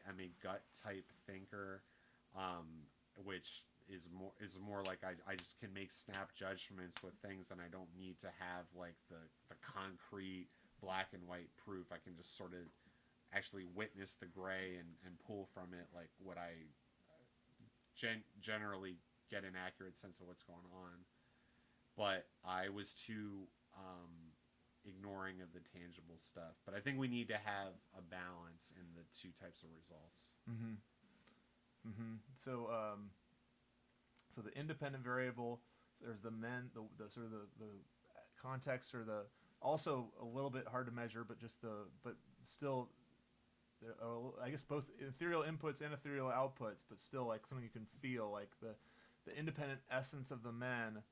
am a gut type thinker, which is more like I just can make snap judgments with things, and I don't need to have like the concrete black and white proof. I can just sort of actually witness the gray and pull from it like what I generally get an accurate sense of what's going on. But I was too ignoring of the tangible stuff. But I think we need to have a balance in the two types of results. So so the independent variable, there's the men, the sort of the context, or the, also a little bit hard to measure, but still, I guess both ethereal inputs and ethereal outputs, but still like something you can feel, like the independent essence of the men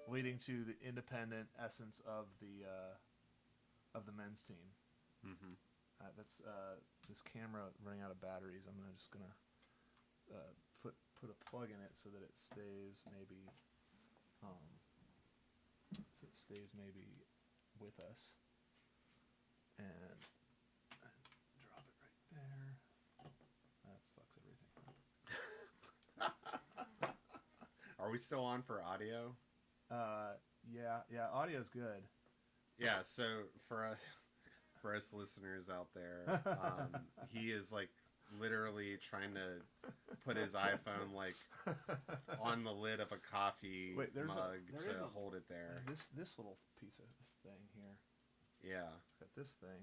leading to the independent essence of the men's team. Mm-hmm. That's this camera running out of batteries. I'm just gonna put a plug in it so that it stays maybe with us, and drop it right there. That fucks everything up. Are we still on for audio? Yeah, audio's good. Yeah, so for us listeners out there, he is like literally trying to put his iPhone like on the lid of a coffee mug to hold it there. This little piece of this thing here. Yeah. Got this thing.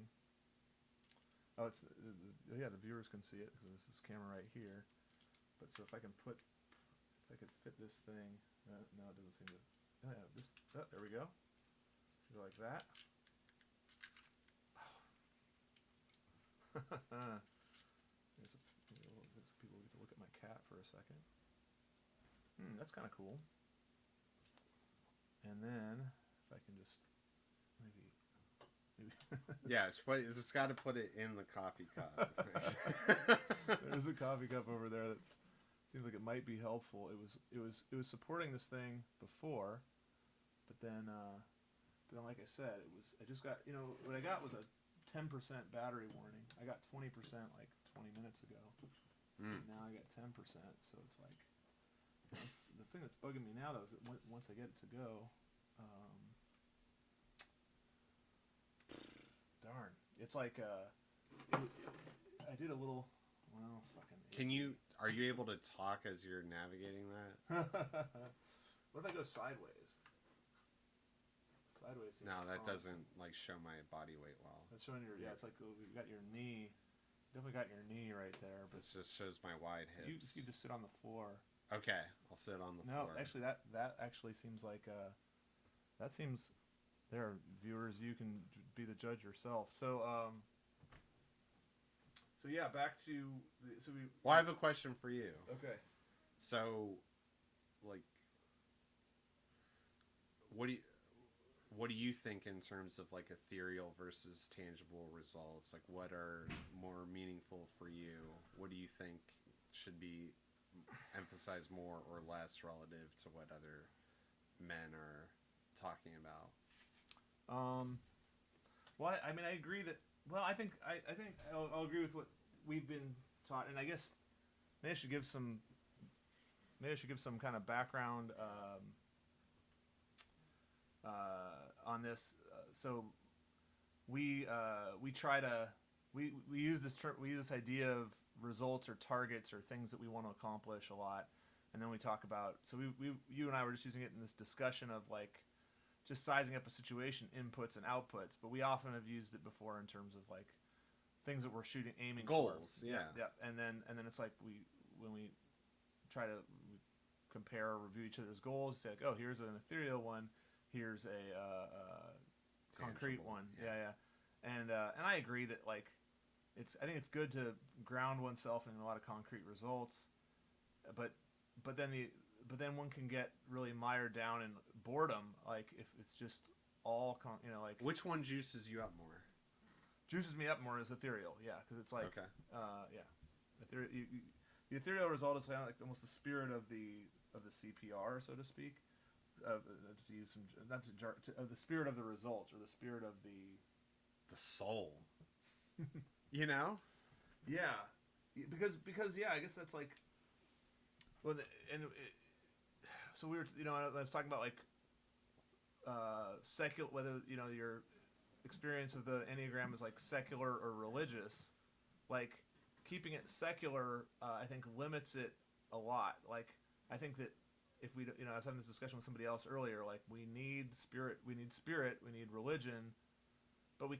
Oh, it's yeah. The viewers can see it because this is camera right here. But so if I could fit this thing. No, it doesn't seem to. Oh, yeah, this. Oh, there we go. Go like that. People get to look at my cat for a second. That's kind of cool. And then if I can just maybe. Yeah, it's got to put it in the coffee cup. There's a coffee cup over there that seems like it might be helpful. It was supporting this thing before, but then like I said, I just got, what I got was a 10% battery warning. I got 20% like 20 minutes ago. Now I got 10%, so it's like the thing that's bugging me now though is that once I get it to go, darn, it's like I did a little, well, fucking. Are you able to talk as you're navigating that? What if I go sideways? Sideways. No, that doesn't like show my body weight well. That's showing your, it's like you got your knee. Definitely got your knee right there, but this just shows my wide hips. You just sit on the floor. Okay, I'll sit on the floor. No, actually, that actually seems like that seems there, viewers, you can be the judge yourself. So yeah, back to so we. Well, I have a question for you. Okay. So, like, what do you what do you think in terms of like ethereal versus tangible results? Like, what are more meaningful for you? What do you think should be emphasized more or less relative to what other men are talking about? Um. Well, I mean, I agree that. Well, I think I'll agree with what we've been taught, and I guess maybe I should give some kind of background on this. So we try to we use this term, we use this idea of results or targets or things that we want to accomplish a lot, and then we talk about. So we you and I were just using it in this discussion of like just sizing up a situation, inputs and outputs. But we often have used it before in terms of like things that we're aiming Goals, for. yeah. Yeah. And then it's like when we try to compare or review each other's goals, say like, oh, here's an ethereal one, here's a concrete Tangible, one. yeah. Yeah. And I agree that like I think it's good to ground oneself in a lot of concrete results, but then one can get really mired down in boredom, like if it's just all like Which one juices you up more? juices me up more as ethereal, yeah, because it's like Okay. yeah, the ethereal result is kind of like almost the spirit of the CPR, so to speak, to use some not to, of the spirit of the results or the spirit of the The soul. You know? yeah, because yeah, I guess that's like well, so we were I was talking about like secular, whether your experience of the Enneagram is like secular or religious, like keeping it secular, I think limits it a lot. Like I think that if we, I was having this discussion with somebody else earlier, like we need spirit, we need religion, but we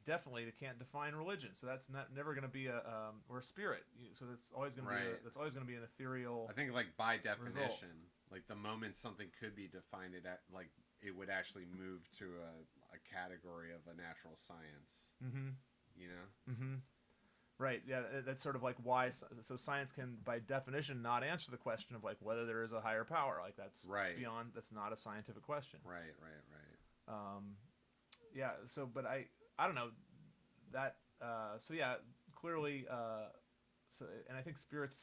definitely can't define religion. So that's never going to be or a spirit. So that's always going Right. to be an ethereal. I think, like, by definition, like the moment something could be defined, like it would actually move to a category of a natural science. Mm-hmm. You know? Mm-hmm. Right. Yeah. That's sort of like why. So science can, by definition, not answer the question of like whether there is a higher power. Like that's Right. beyond. That's not a scientific question. Right. Yeah. So, but I don't know that. So yeah, clearly. So, and I think spirits.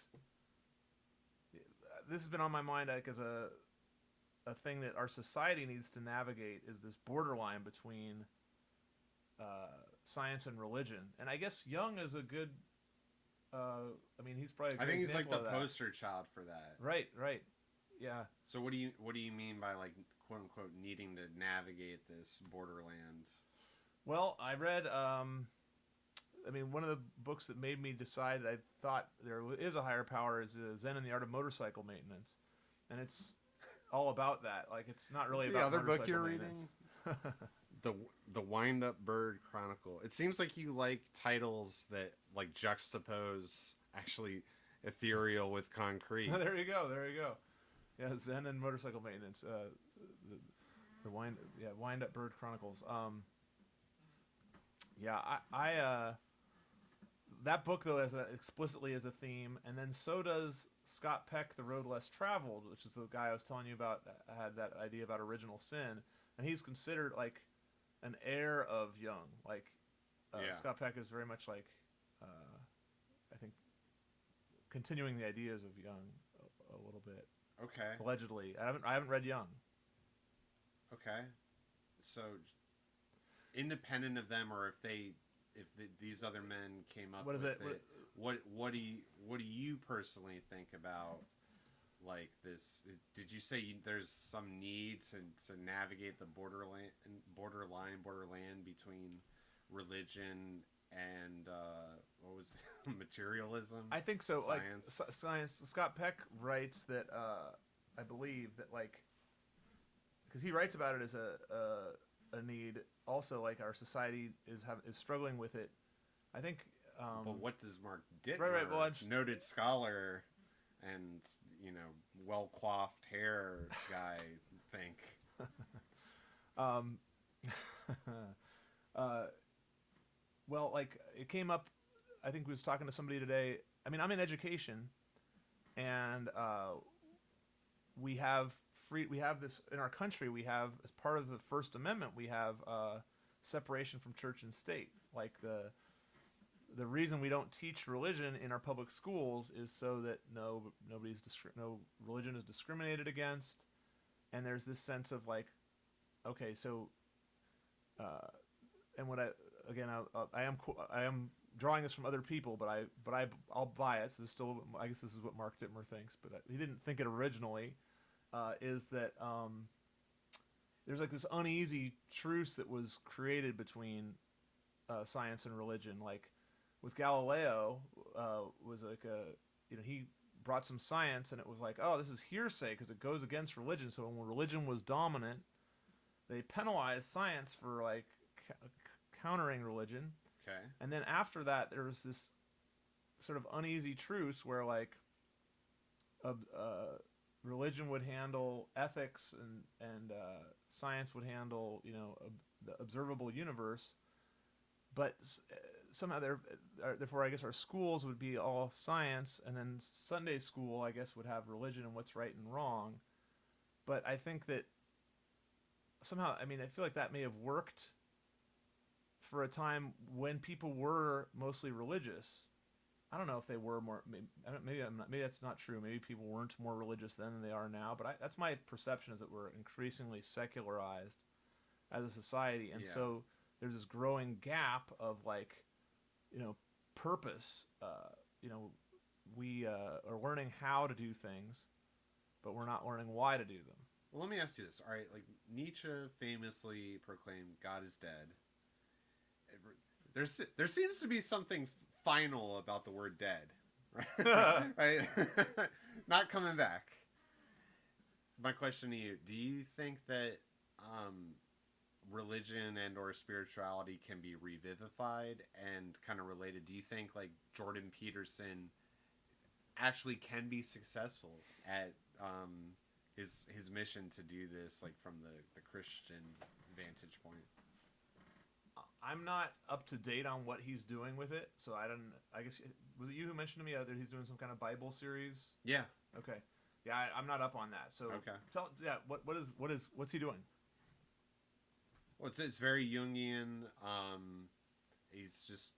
This has been on my mind like as a thing that our society needs to navigate is this borderline between science and religion. And I guess Jung is a good. I mean, he's probably. I think he's like the that. poster child for that. Right. Yeah. So what do you mean by like quote unquote needing to navigate this borderland? Well, I read. I mean, one of the books that made me decide I thought there is a higher power is Zen and the Art of Motorcycle Maintenance, and it's all about that. Like, it's not really about the other book you're maintenance. reading. The Wind Up Bird Chronicle. It seems like you like titles that like juxtapose actually ethereal with concrete. There you go. Yeah, Zen and Motorcycle Maintenance. The Wind Up Bird Chronicles. Yeah, I that book though explicitly as a theme, and then so does Scott Peck, The Road Less Traveled, which is the guy I was telling you about. Had that idea about original sin, and he's considered like an heir of Jung. Like Scott Peck is very much like I think continuing the ideas of Jung a little bit. Okay. Allegedly, I haven't read Jung. Okay. So, independent of them, or if these other men came up with it, what do you personally think about like this? Did you say there's some need to navigate the borderland between religion and what was it? Materialism? I think so. Science. Like science. Scott Peck writes that I believe that like because he writes about it as a need. Also, like our society is struggling with it. I think. But what does Mark Dittmer, right. Well, noted scholar and well coiffed hair guy, think? Um, uh, well, like it came up. I think we was talking to somebody today. I mean, I'm in education, and we have free. We have this in our country. We have as part of the First Amendment. We have separation from church and state. Like the reason we don't teach religion in our public schools is so that no religion is discriminated against, and there's this sense of like, okay, so uh, and what I again I am drawing this from other people, I'll buy it. So this still, I guess this is what Mark Dittmer thinks, but he didn't think it originally. Is that there's like this uneasy truce that was created between science and religion. Like with Galileo, was like he brought some science, and it was like, oh, this is hearsay because it goes against religion. So when religion was dominant, they penalized science for like countering religion. Okay. And then after that, there was this sort of uneasy truce where like religion would handle ethics and science would handle the observable universe. But somehow therefore I guess our schools would be all science, and then Sunday school I guess would have religion and what's right and wrong. But I think that somehow, I mean, I feel like that may have worked for a time when people were mostly religious. I don't know if they were more. Maybe that's not true. Maybe people weren't more religious then than they are now. But that's my perception, is that we're increasingly secularized as a society, and Yeah. so there's this growing gap of like, purpose. We are learning how to do things, but we're not learning why to do them. Well, let me ask you this. All right, like Nietzsche famously proclaimed, "God is dead." There seems to be something final about the word "dead," right? Right? Not coming back. My question to you: do you think that religion and or spirituality can be revivified and kind of related? Do you think like Jordan Peterson actually can be successful at his mission to do this, like from the Christian vantage point? I'm not up to date on what he's doing with it, so I don't. I guess was it you who mentioned to me that he's doing some kind of Bible series? Yeah. Okay. Yeah, I'm not up on that. So Okay. what's he doing? Well, it's very Jungian. He's just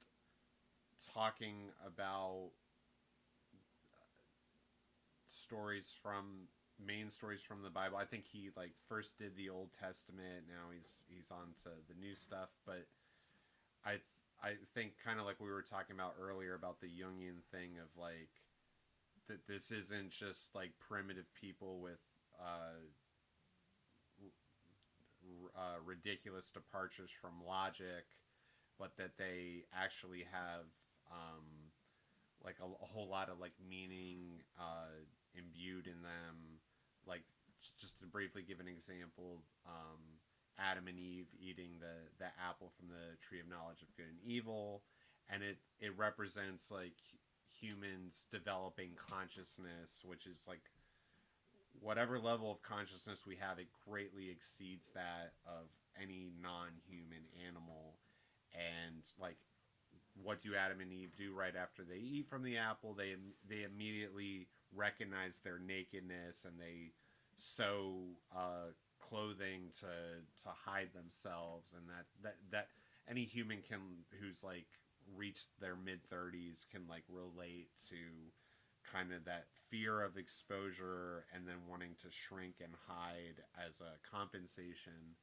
talking about stories from main stories from the Bible. I think he like first did the Old Testament. Now he's on to the new stuff. But I think kind of like we were talking about earlier about the Jungian thing of like that this isn't just like primitive people with ridiculous departures from logic, but that they actually have like a whole lot of like meaning imbued in them. Like just to briefly give an example, Adam and Eve eating the apple from the tree of knowledge of good and evil, and it represents like humans developing consciousness, which is like whatever level of consciousness we have, it greatly exceeds that of any non-human animal. And like, what do Adam and Eve do right after they eat from the apple? They immediately recognize their nakedness, and they sew clothing to hide themselves, and that any human can who's like reached their mid-30s can like relate to kind of that fear of exposure and then wanting to shrink and hide as a compensation.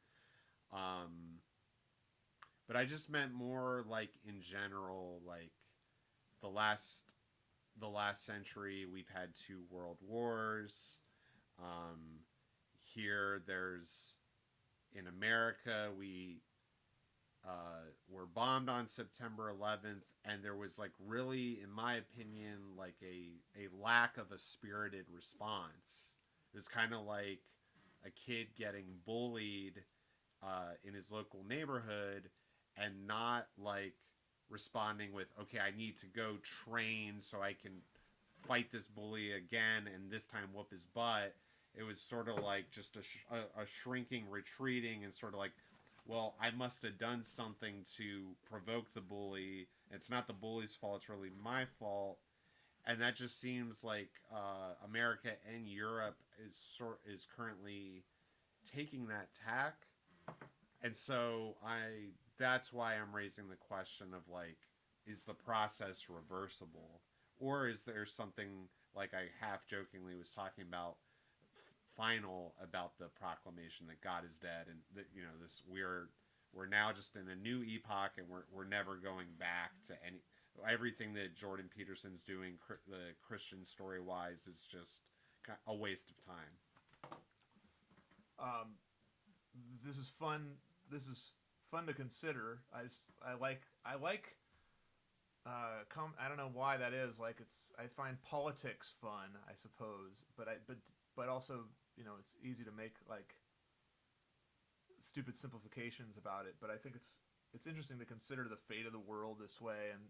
Um, but I just meant more like in general, like the last the last century we've had two world wars. Um, Here, there's in America, we were bombed on September 11th, and there was like really, in my opinion, like a lack of a spirited response. It was kind of like a kid getting bullied in his local neighborhood, and not like responding with, okay, I need to go train so I can fight this bully again and this time whoop his butt. It was sort of like just a shrinking, retreating, and sort of like, well, I must have done something to provoke the bully. It's not the bully's fault. It's really my fault. And that just seems like America and Europe is currently taking that tack. And so that's why I'm raising the question of like, is the process reversible, or is there something like I half jokingly was talking about final about the proclamation that God is dead, and that this we're now just in a new epoch, and we're never going back to everything that Jordan Peterson's doing, the Christian story wise, is just a waste of time. Um, this is fun. This is fun to consider. I like. I don't know why that is. Like I find politics fun, I suppose, but also it's easy to make like stupid simplifications about it. But I think it's interesting to consider the fate of the world this way and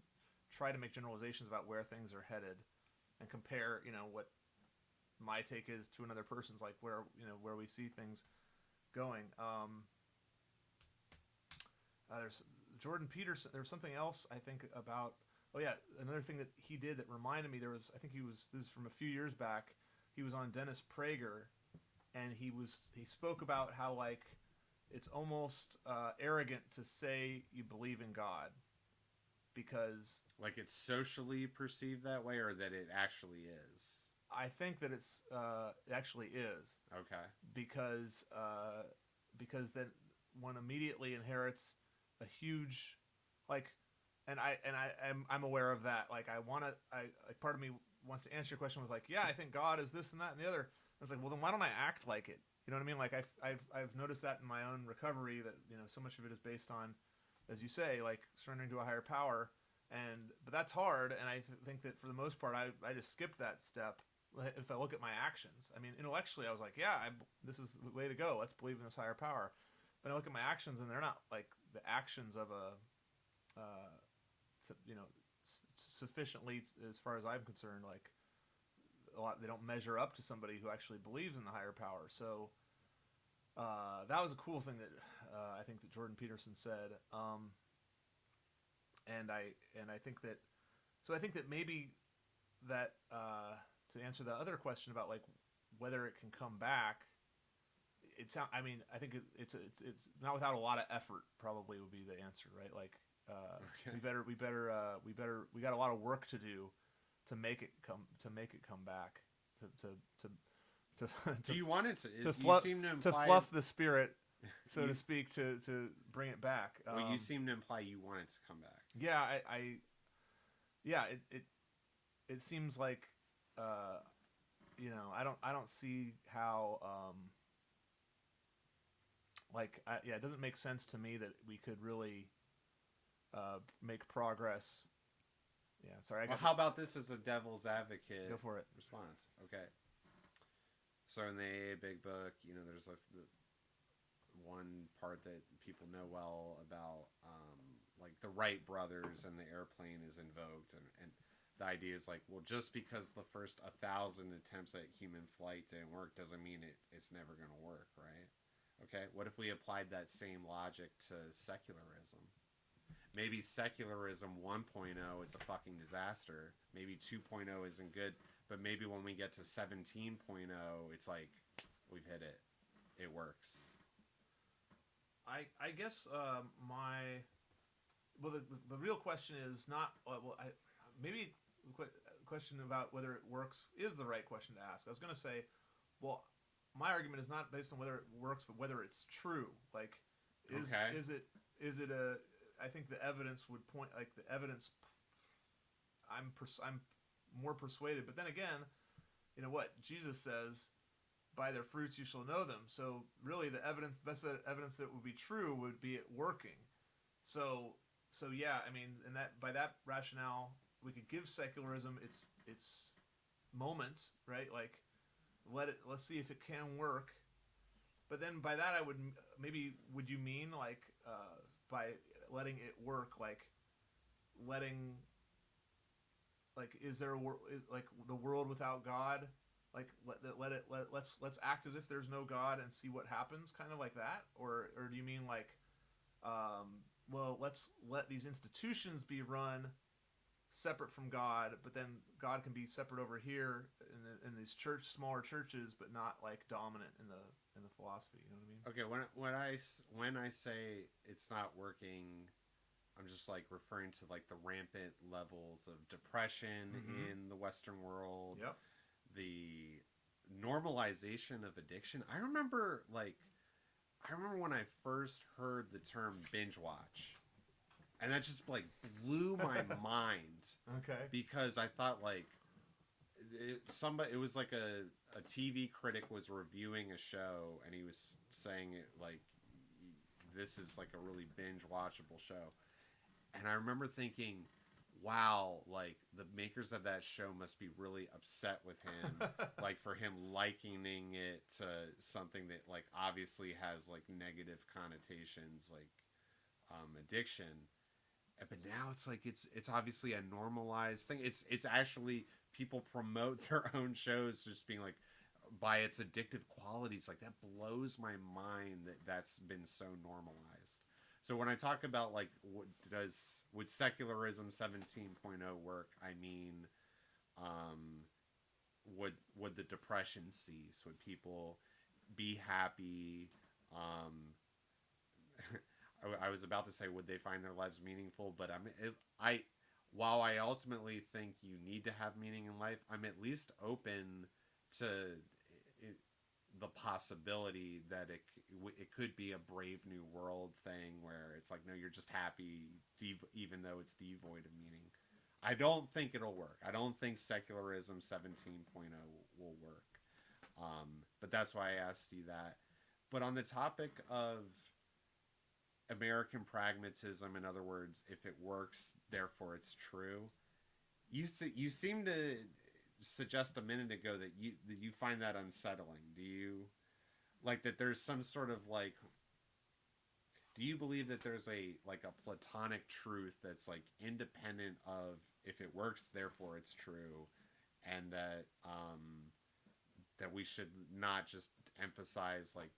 try to make generalizations about where things are headed and compare what my take is to another person's, like where we see things going. There's Jordan Peterson. There's something else I think about. Oh yeah, another thing that he did that reminded me. I think this is from a few years back. He was on Dennis Prager, and he spoke about how like it's almost arrogant to say you believe in God, because like it's socially perceived that way, or that it actually is. I think that it actually is. Okay. Because then one immediately inherits a huge, like, I'm aware of that. Like like part of me wants to answer your question with like, yeah, I think God is this and that and the other. And it's like, well, then why don't I act like it? You know what I mean? Like I've noticed that in my own recovery, that so much of it is based on, as you say, like surrendering to a higher power. But that's hard, and I think that for the most part, I just skipped that step. If I look at my actions, I mean, intellectually, I was like, yeah, this is the way to go. Let's believe in this higher power. But I look at my actions, and they're not like the actions of sufficiently, as far as I'm concerned, like a lot. They don't measure up to somebody who actually believes in the higher power. So that was a cool thing that I think that Jordan Peterson said. And I think that, so I think that maybe that to answer the other question about like whether it can come back, I mean, I think it's not without a lot of effort. Probably would be the answer, right? Like Okay. we got a lot of work to do to make it come back, Do you want it to? to You fluff seem to to imply fluff the spirit, so you, to speak, to bring it back. well, you seem to imply you want it to come back. Yeah, yeah, it seems like I don't see how it doesn't make sense to me that we could really make progress. Yeah, sorry. Well, how about this as a devil's advocate Go for it. response? Okay. So in the AA Big Book, there's the one part that people know well about, like the Wright brothers and the airplane is invoked, and the idea is like, well, just because the first 1,000 attempts at human flight didn't work doesn't mean it's never going to work, right? Okay, what if we applied that same logic to secularism? Maybe secularism 1.0 is a fucking disaster. Maybe 2.0 isn't good, but maybe when we get to 17.0, it's like we've hit it. It works. I guess the real question is not maybe the question about whether it works is the right question to ask. I was going to say, well, my argument is not based on whether it works, but whether it's true. Like, is it a? I think the evidence would point, like the evidence. I'm more persuaded, but then again, what Jesus says, by their fruits you shall know them. So really, the best evidence that would be true would be it working. So yeah, I mean, and that by that rationale, we could give secularism its moments, right? Like, let's see if it can work. But then by that, would you mean like by letting it work, like letting, like, is there like the world without God? Like let's act as if there's no God and see what happens, kind of like that, or do you mean like, well, let's let these institutions be run separate from God, but then God can be separate over here in these smaller churches, but not like dominant in the philosophy. You know what I mean? Okay, when I say it's not working, I'm just like referring to like the rampant levels of depression Mm-hmm. in the Western world, Yep. the normalization of addiction. I remember when I first heard the term binge watch, and that just like blew my mind Okay. because I thought like it was like a TV critic was reviewing a show and he was saying it like this is like a really binge watchable show. And I remember thinking, wow, like the makers of that show must be really upset with him, like for him likening it to something that like obviously has like negative connotations, like addiction. But now it's like it's obviously a normalized thing. It's actually people promote their own shows just being like by its addictive qualities. Like that blows my mind that that's been so normalized. So when I talk about like would secularism 17.0 work, I mean um, would the depression cease? Would people be happy? Um, I was about to say, would they find their lives meaningful? But I, while I ultimately think you need to have meaning in life, I'm at least open to it, the possibility that it could be a Brave New World thing where it's like, no, you're just happy, even though it's devoid of meaning. I don't think it'll work. I don't think secularism 17.0 will work. But that's why I asked you that. But on the topic of American pragmatism, in other words, if it works, therefore it's true. You seem to suggest a minute ago that you find that unsettling. Do you like that? There's some sort of like. Do you believe that there's a like a platonic truth that's like independent of if it works, therefore it's true, and that we should not just emphasize like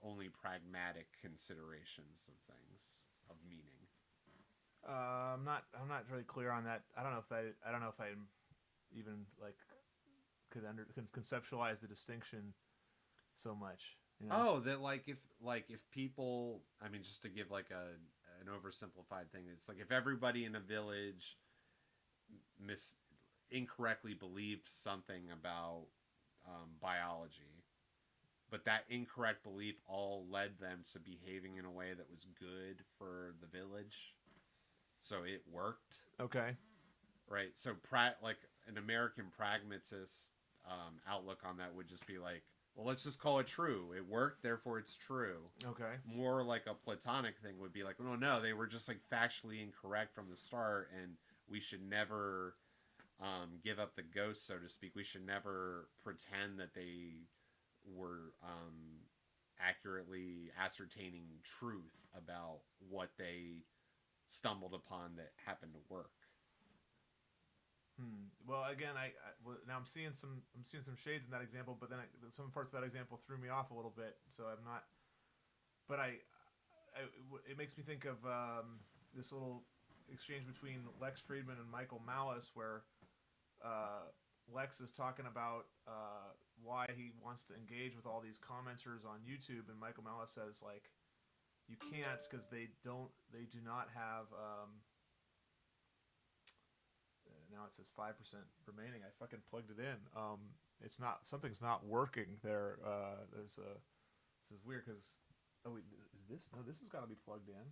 only pragmatic considerations of things of meaning. I'm not really clear on that. I don't know if I even like could conceptualize the distinction so much. You know. Oh, that like if people, I mean, just to give like an oversimplified thing, it's like if everybody in a village mis incorrectly believed something about biology, but that incorrect belief all led them to behaving in a way that was good for the village, so it worked, Okay. right? So like an American pragmatist outlook on that would just be like, well, let's just call it true. It worked, therefore it's true. Okay. More like a platonic thing would be like, no, no, they were just like factually incorrect from the start, and we should never give up the ghost, so to speak. We should never pretend that they were accurately ascertaining truth about what they stumbled upon that happened to work. Well, again, now I'm seeing some shades in that example, but then some parts of that example threw me off a little bit. So I'm not. But it makes me think of this little exchange between Lex Friedman and Michael Malice, where Lex is talking about why he wants to engage with all these commenters on YouTube, and Michael Malice says like, you can't because they do not have. Now it says 5% remaining. I fucking plugged it in. It's not something's not working there. This is weird because wait, is this no? This has got to be plugged in.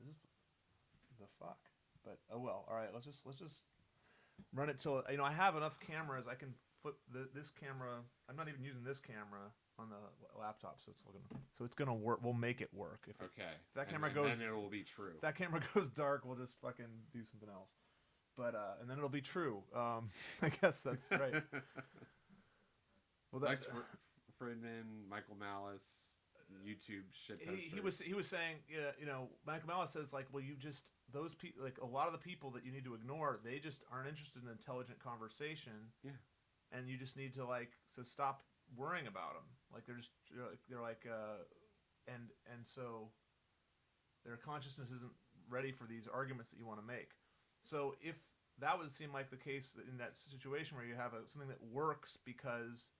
This is the fuck. But oh well. All right. Let's just run it till I have enough cameras. I can flip this camera. I'm not even using this camera on the laptop, so it's gonna work. We'll make it work. Okay. If that camera and goes, then it will be true. if that camera goes dark, we'll just fucking do something else. But and then it'll be true. I guess that's right. Well, Lex Friedman, Michael Malice, YouTube shit posters. He was saying, Michael Malice says like, well, you just those people like a lot of the people that you need to ignore, they just aren't interested in intelligent conversation. Yeah. and you just need to like so stop worrying about them. Like they're like and so their consciousness isn't ready for these arguments that you want to make. So if that would seem like the case in that situation where you have something that works because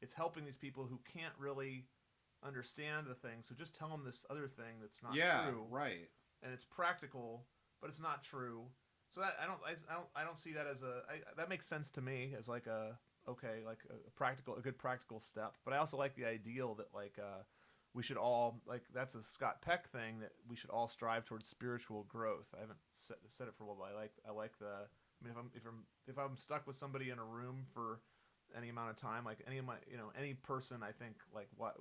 it's helping these people who can't really understand the thing. So just tell them this other thing that's not Yeah, true, right. and it's practical, but it's not true. So that I don't see that as that makes sense to me as like a okay like a good practical step. But I also like the ideal that like we should all like that's a Scott Peck thing that we should all strive towards spiritual growth. I haven't said it for a while, but I like the. I mean, if I'm stuck with somebody in a room for any amount of time, like any of my any person, I think like what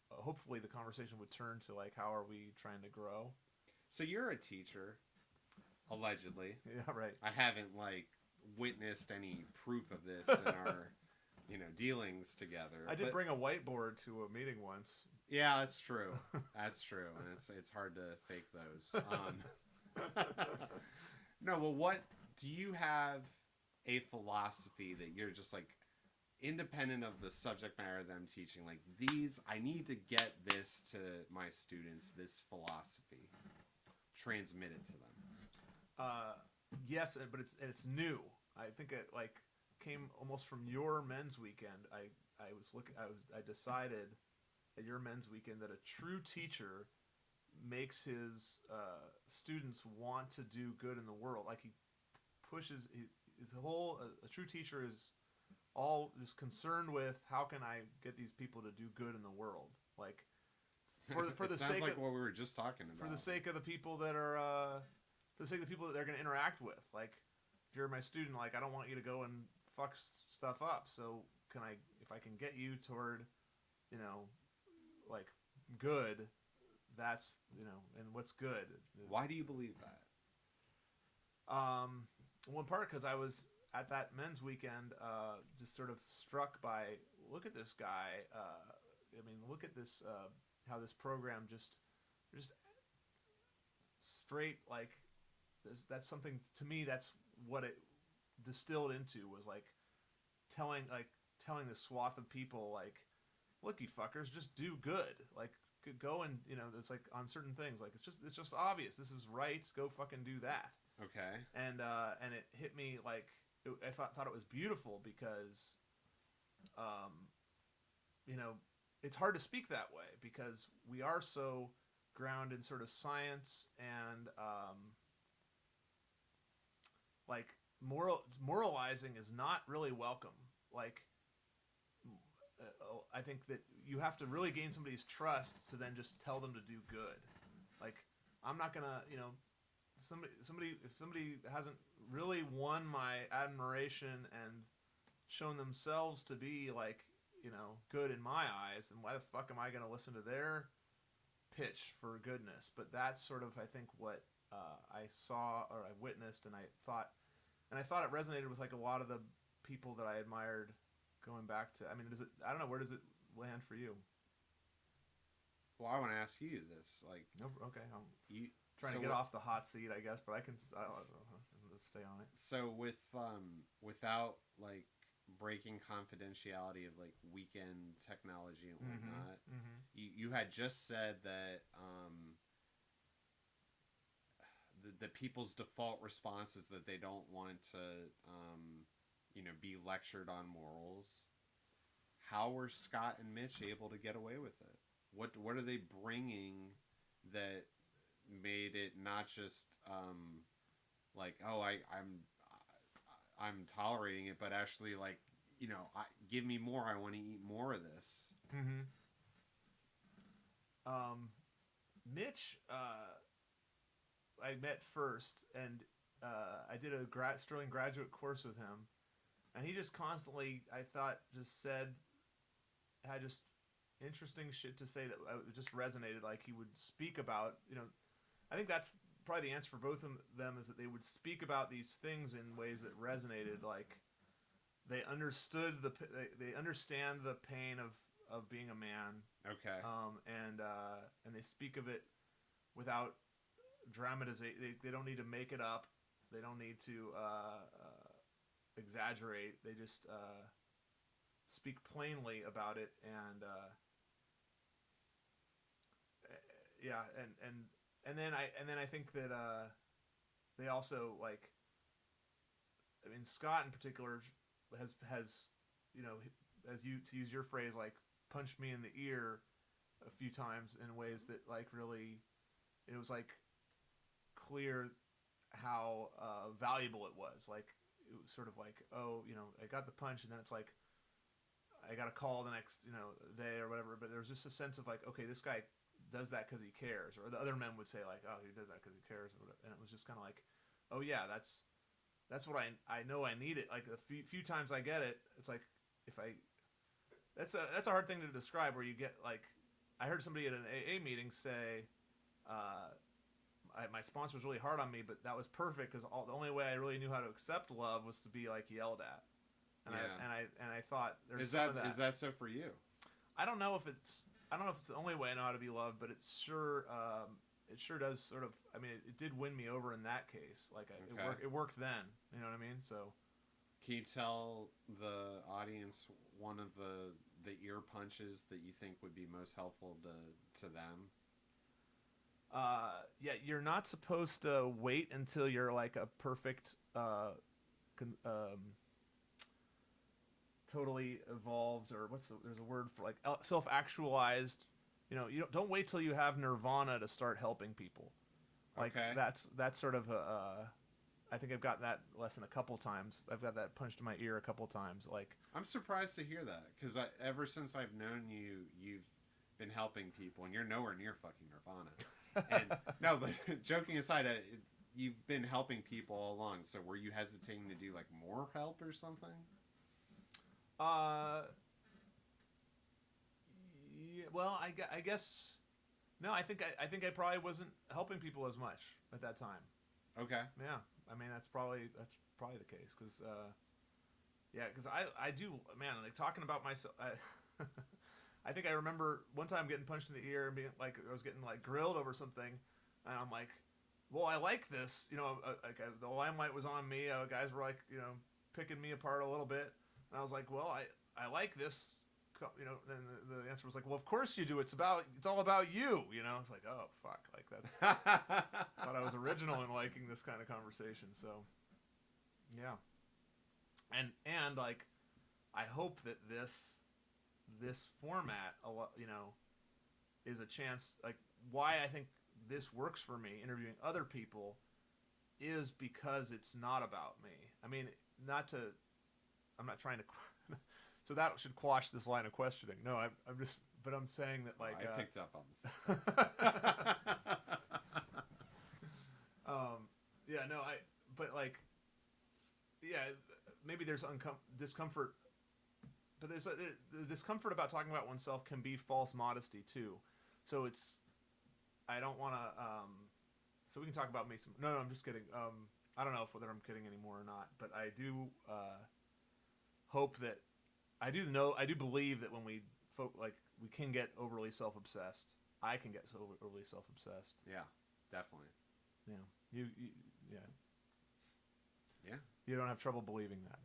hopefully the conversation would turn to like how are we trying to grow. So you're a teacher, allegedly. Yeah, right. I haven't like witnessed any proof of this in our dealings together. I did but bring a whiteboard to a meeting once. yeah, that's true. That's true, and it's hard to fake those. No, well, what do you have a philosophy that you're just like independent of the subject matter that I'm teaching? Like these, I need to get this to my students. This philosophy, transmit it to them. Yes, but it's new. I think it like came almost from your men's weekend. I decided at your men's weekend that a true teacher makes his students want to do good in the world. Like he pushes his whole a true teacher is all just concerned with how can I get these people to do good in the world. Like for the sounds sake like of, what we were just talking about. for the sake of the people that are for the sake of the people that they're going to interact with. Like if you're my student, like I don't want you to go and fuck stuff up. So can I if I can get you toward like good, that's and what's good is, Why do you believe that? well, in part because I was at that men's weekend just sort of struck by look at this guy. I mean, look at this how this program just straight like that's something to me. That's what it distilled into was like telling this swath of people like, look, you fuckers, just do good. Like go and it's like on certain things like it's just obvious. This is right. Go fucking do that. Okay. And it hit me like I thought it was beautiful because, it's hard to speak that way because we are so grounded in sort of science and like moralizing is not really welcome. Like I think that you have to really gain somebody's trust to then just tell them to do good. Like I'm not gonna if somebody hasn't really won my admiration and shown themselves to be like good in my eyes, then why the fuck am I gonna listen to their pitch for goodness? But that's sort of I think what I saw or I witnessed, and I thought it resonated with like a lot of the people that I admired going back to. I mean, I don't know, where does it land for you? Well, I want to ask you this. Like, No, okay, I'm you trying to get off the hot seat, I guess, but I can let's stay on it. So with without like breaking confidentiality of like weekend technology and whatnot, you had just said that the people's default response is that they don't want to be lectured on morals. How were Scott and Mitch able to get away with it? What are they bringing that made it not just like I'm tolerating it, but actually like give me more. I want to eat more of this. Mitch, I met first, and I did a Sterling graduate course with him, and he just constantly, I thought, had just interesting shit to say that just resonated. Like he would speak about, I think that's probably the answer for both of them is that they would speak about these things in ways that resonated. Like they understood they understand the pain of being a man. Okay. And they speak of it without dramatization. They don't need to make it up. They don't need to exaggerate. They just speak plainly about it, and yeah, and then I think that they also like. I mean, Scott in particular has you know, as you to use your phrase, like punched me in the ear a few times in ways that like really it was like clear how valuable it was. Like it was sort of like, oh, you know, I got the punch, and then it's like I got a call the next, you know, day or whatever. But there was just a sense of like, okay, this guy does that because he cares, or the other men would say like, oh, he does that because he cares, and it was just kind of like, oh yeah, that's what I know I need it. Like the few times I get it, it's like if I that's a hard thing to describe. Where you get like, I heard somebody at an AA meeting say, my sponsor was really hard on me, but that was perfect because the only way I really knew how to accept love was to be like yelled at. And Yeah. I thought there's Is some that of that. is that so for you? I don't know if it's the only way I know how to be loved, but it sure does sort of. I mean, it did win me over in that case. Like Okay. it worked then. You know what I mean? So Can you tell the audience one of the ear punches that you think would be most helpful to them? yeah, you're not supposed to wait until you're like a perfect, con- um, totally evolved, or there's a word for like self actualized. You know, you don't wait till you have nirvana to start helping people. Like Okay. that's sort of I think I've got that lesson a couple times. I've got that punched in my ear a couple times. Like, I'm surprised to hear that because ever since I've known you, you've been helping people, and you're nowhere near fucking Nirvana. And no, but joking aside, you've been helping people all along. So were you hesitating to do like more help or something? uh, yeah, well, I guess no. I think I probably wasn't helping people as much at that time. Okay. Yeah, I mean that's probably the case because yeah, because I do, man, like talking about myself. I think I remember one time getting punched in the ear and being like I was getting like grilled over something, and I'm like, well, I like this, you know, the limelight was on me. Guys were like, you know, picking me apart a little bit, and I was like, well, I like this. You know, then the answer was like, well, of course you do. It's all about you. You know, it's like, oh fuck, like that's thought I was original in liking this kind of conversation. So yeah, and like I hope that this format, you know, is a chance. Like why I think this works for me interviewing other people is because it's not about me. I mean, not to. I'm not trying to. So that should quash this line of questioning. No, I'm just. But I'm saying that like. I picked up on the Yeah, no, but like, yeah, maybe there's discomfort, but the discomfort about talking about oneself can be false modesty too. So I don't want to, so we can talk about me some, no, I'm just kidding. I don't know whether I'm kidding anymore or not, but I do, hope that, I do believe that when like, we can get overly self-obsessed. I can get so overly self-obsessed. Yeah, definitely. Yeah. Yeah. Yeah. You don't have trouble believing that.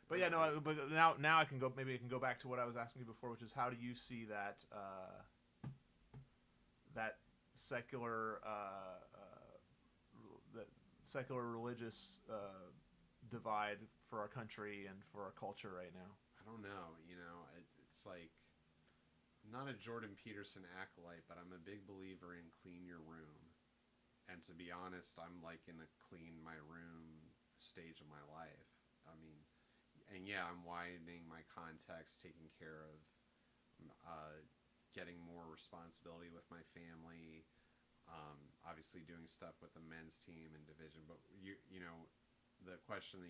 But yeah, no. But now I can go. Maybe I can go back to what I was asking you before, which is how do you see that that secular that secular religious divide for our country and for our culture right now? I don't know. It's like I'm not a Jordan Peterson acolyte, but I'm a big believer in clean your room. And to be honest, I'm like in a clean my room stage of my life. I mean, and yeah, I'm widening my context, taking care of, getting more responsibility with my family. Obviously, doing stuff with the men's team and division. But you know, the question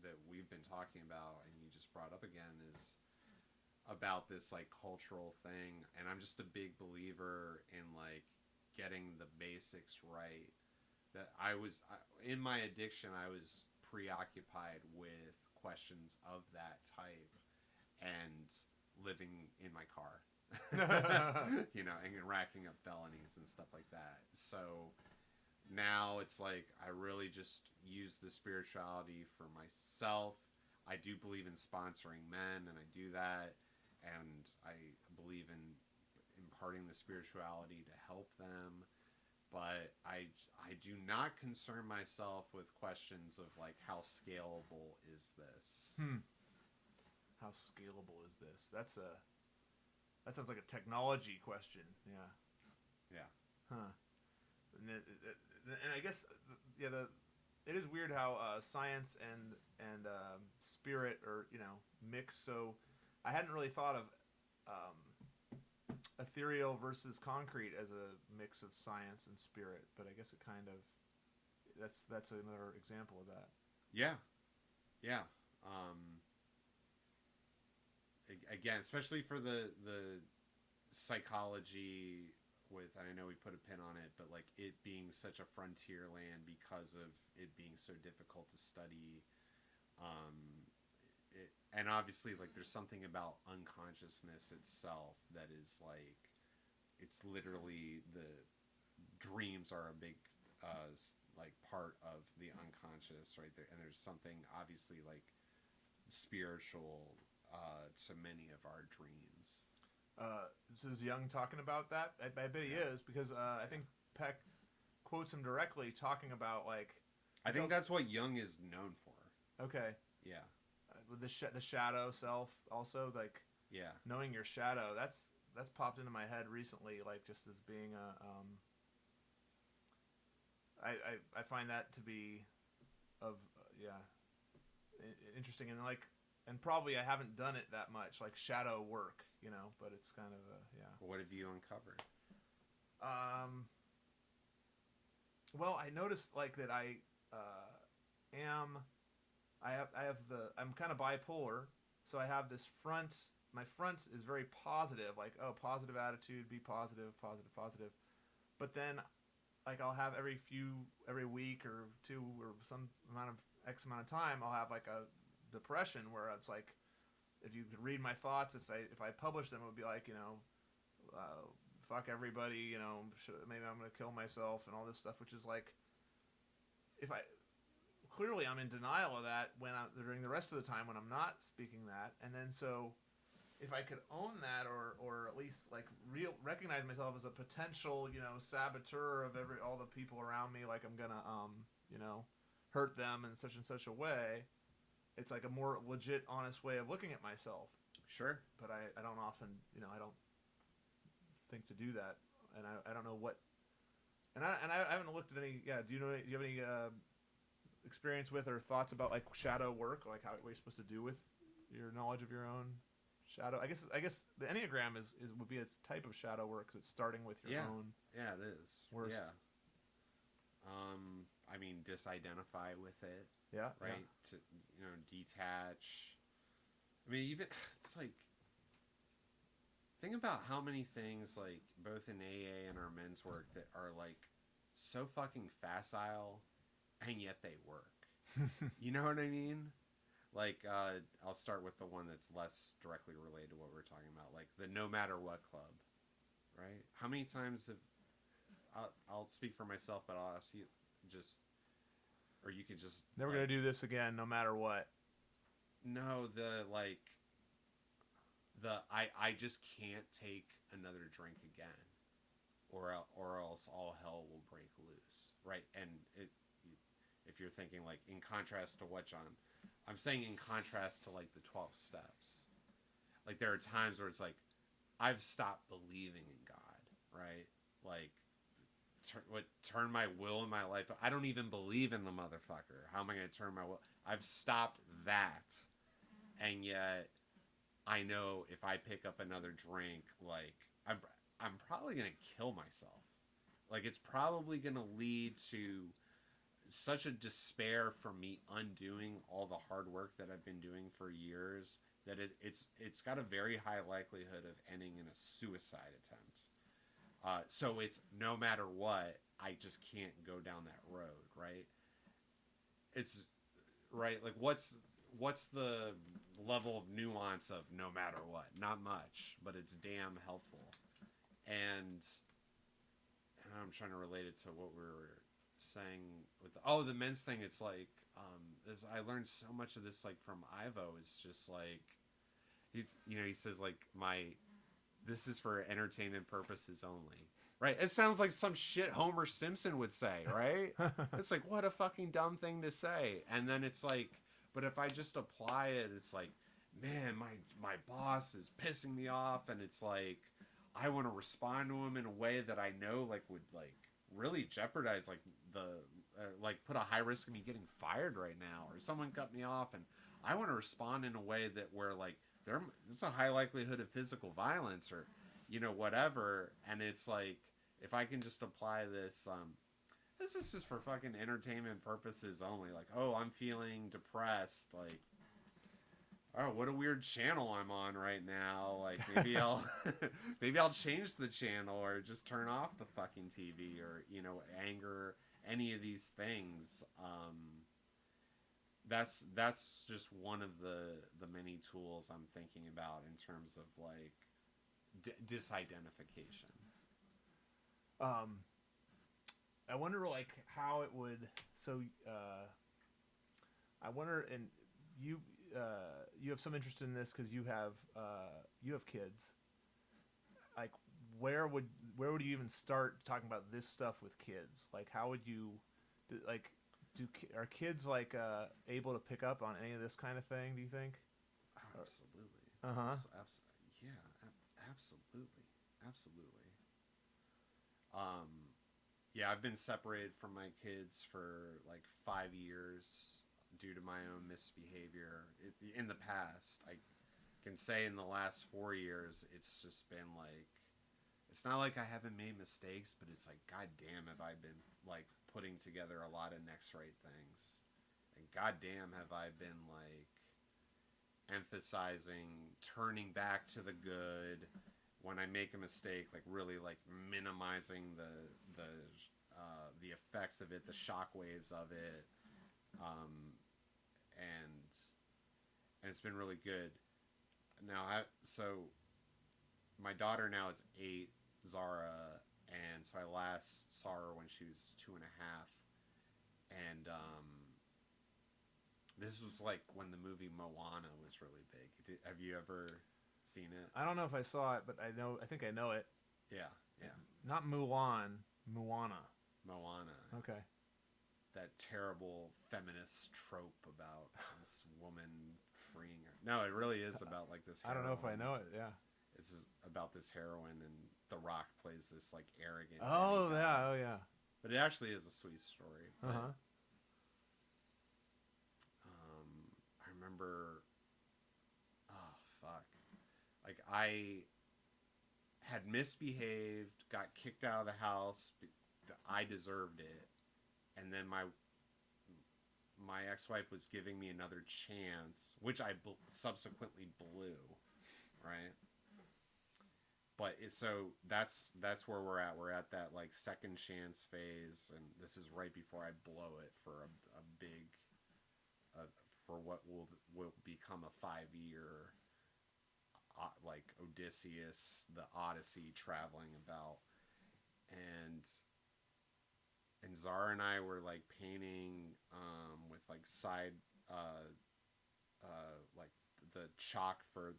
that we've been talking about, and you just brought up again, is about this like cultural thing. And I'm just a big believer in like getting the basics right. That in my addiction, I was preoccupied with questions of that type and living in my car. And racking up felonies and stuff like that. So now it's like I really just use the spirituality for myself. I do believe in sponsoring men, and I do that, and I believe in imparting the spirituality to help them. But I do not concern myself with questions of like how scalable is this. How scalable is this? That sounds like a technology question. Yeah. Yeah. Huh. And I guess it is weird how science and spirit or mix. So I hadn't really thought of ethereal versus concrete as a mix of science and spirit, but I guess it kind of that's another example of that. Yeah. Yeah. Um, Again, especially for the psychology with, and I know we put a pin on it, but like it being such a frontier land because of it being so difficult to study. Um, and obviously, like there's something about unconsciousness itself that is like it's literally the dreams are a big like part of the unconscious right there, and there's something obviously like spiritual to many of our dreams. This is Young talking about that. I bet he Yeah. is because I think Peck quotes him directly talking about like. I think that's what Jung is known for. Okay. Yeah. With the shadow self also like Yeah. knowing your shadow that's popped into my head recently like just as being a I find that to be of yeah interesting and like and probably I haven't done it that much like shadow work but it's kind of yeah. What have you uncovered? um well I noticed like that am I'm kind of bipolar, so I have this front. My front is very positive, like positive attitude, be positive, positive, positive. But then, like I'll have every week or two or some amount of X amount of time, I'll have like a depression where it's like, if you could read my thoughts, if I publish them, it would be like fuck everybody, maybe I'm gonna kill myself and all this stuff, which is like, if I clearly I'm in denial of that during the rest of the time when I'm not speaking that, and then so if I could own that or at least like recognize myself as a potential saboteur of all the people around me, like I'm gonna hurt them in such and such a way, it's like a more legit, honest way of looking at myself. Sure. But I don't often I don't think to do that, and I don't know what. And I haven't looked at any. Yeah, do you have any experience with or thoughts about like shadow work, like what you're supposed to do with your knowledge of your own shadow? I guess the Enneagram is would be a type of shadow work because it's starting with your own. Yeah, it is. Worst. Yeah. I mean, disidentify with it. Yeah. Right. Yeah. To detach. I mean, even it's like think about how many things like both in AA and our men's work that are like so fucking facile and yet they work. You know what I mean? Like, I'll start with the one that's less directly related to what we're talking about, like the No Matter What Club, right? How many times have I'll speak for myself, but I'll ask you just, or you could just Never like, gonna do this again, no matter what. No, I just can't take another drink again, or else all hell will break loose, right? And if you're thinking like in contrast to what, John, I'm saying in contrast to like the 12 steps, like there are times where it's like I've stopped believing in God, right? Like turn my will in my life. I don't even believe in the motherfucker. How am I going to turn my will? I've stopped that, and yet I know if I pick up another drink, like I'm probably going to kill myself. Like it's probably going to lead to such a despair from me undoing all the hard work that I've been doing for years that it's got a very high likelihood of ending in a suicide attempt. So it's no matter what, I just can't go down that road, right? It's right. Like what's the level of nuance of no matter what? Not much, but it's damn helpful. And I'm trying to relate it to what we were saying with the men's thing, it's like I learned so much of this like from Ivo. It's just like he says like my this is for entertainment purposes only. Right? It sounds like some shit Homer Simpson would say, right? It's like what a fucking dumb thing to say. And then it's like, but if I just apply it, it's like, man, my boss is pissing me off, and it's like I want to respond to him in a way that I know like would like really jeopardize like the like put a high risk of me getting fired right now, or someone cut me off, and I want to respond in a way that where like there's a high likelihood of physical violence or whatever, and it's like if I can just apply this is just for fucking entertainment purposes only, like, oh, I'm feeling depressed, like, oh, what a weird channel I'm on right now, like maybe I'll maybe I'll change the channel or just turn off the fucking TV, or anger, any of these things. That's just one of the many tools I'm thinking about in terms of like disidentification. um, I wonder like how it would. So I wonder, and you you have some interest in this because you have kids. Like, where would you even start talking about this stuff with kids? Like, how would you, like, are kids like able to pick up on any of this kind of thing? Do you think? Oh, absolutely. Uh huh. Yeah, absolutely, absolutely. Um, yeah, I've been separated from my kids for like 5 years due to my own misbehavior in the past. I can say in the last 4 years, it's just been like, it's not like I haven't made mistakes, but it's like, god damn, have I been like putting together a lot of next right things, and god damn, have I been like emphasizing turning back to the good when I make a mistake, like really like minimizing the effects of it, the shock waves of it, um, and it's been really good. Now, so my daughter now is 8, Zara, and so I last saw her when she was 2.5, and this was like when the movie Moana was really big. Have you ever seen it? I don't know if I saw it, but I know. I think I know it. Yeah, yeah. Not Mulan. Moana. Moana. Okay. That terrible feminist trope about this woman freeing her. No, it really is about like this I don't heroine. know if I know it. Yeah. This is about this heroine, and The Rock plays this like arrogant. Oh demigod. yeah. Oh yeah. But it actually is a sweet story. Uh huh. I remember. Oh fuck! Like I had misbehaved, got kicked out of the house. I deserved it, and then my ex-wife was giving me another chance, which I subsequently blew, right? But so that's where we're at. We're at that like second chance phase, and this is right before I blow it for a big, for what will become a 5 year, like Odysseus, the Odyssey, traveling about, and Zara and I were like painting with like side like the chalk for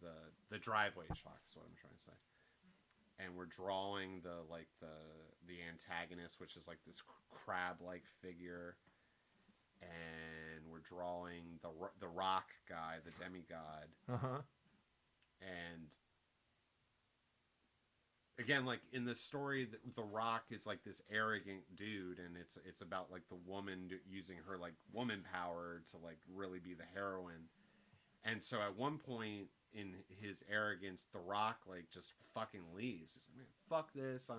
the driveway chalk is what I'm trying to say, and we're drawing the antagonist, which is like this crab like figure, and we're drawing the rock guy, the demigod, and again, like in the story, the Rock is like this arrogant dude, and it's about like the woman using her like woman power to like really be the heroine. And so at one point in his arrogance, the Rock like just fucking leaves. He's like, man, fuck this.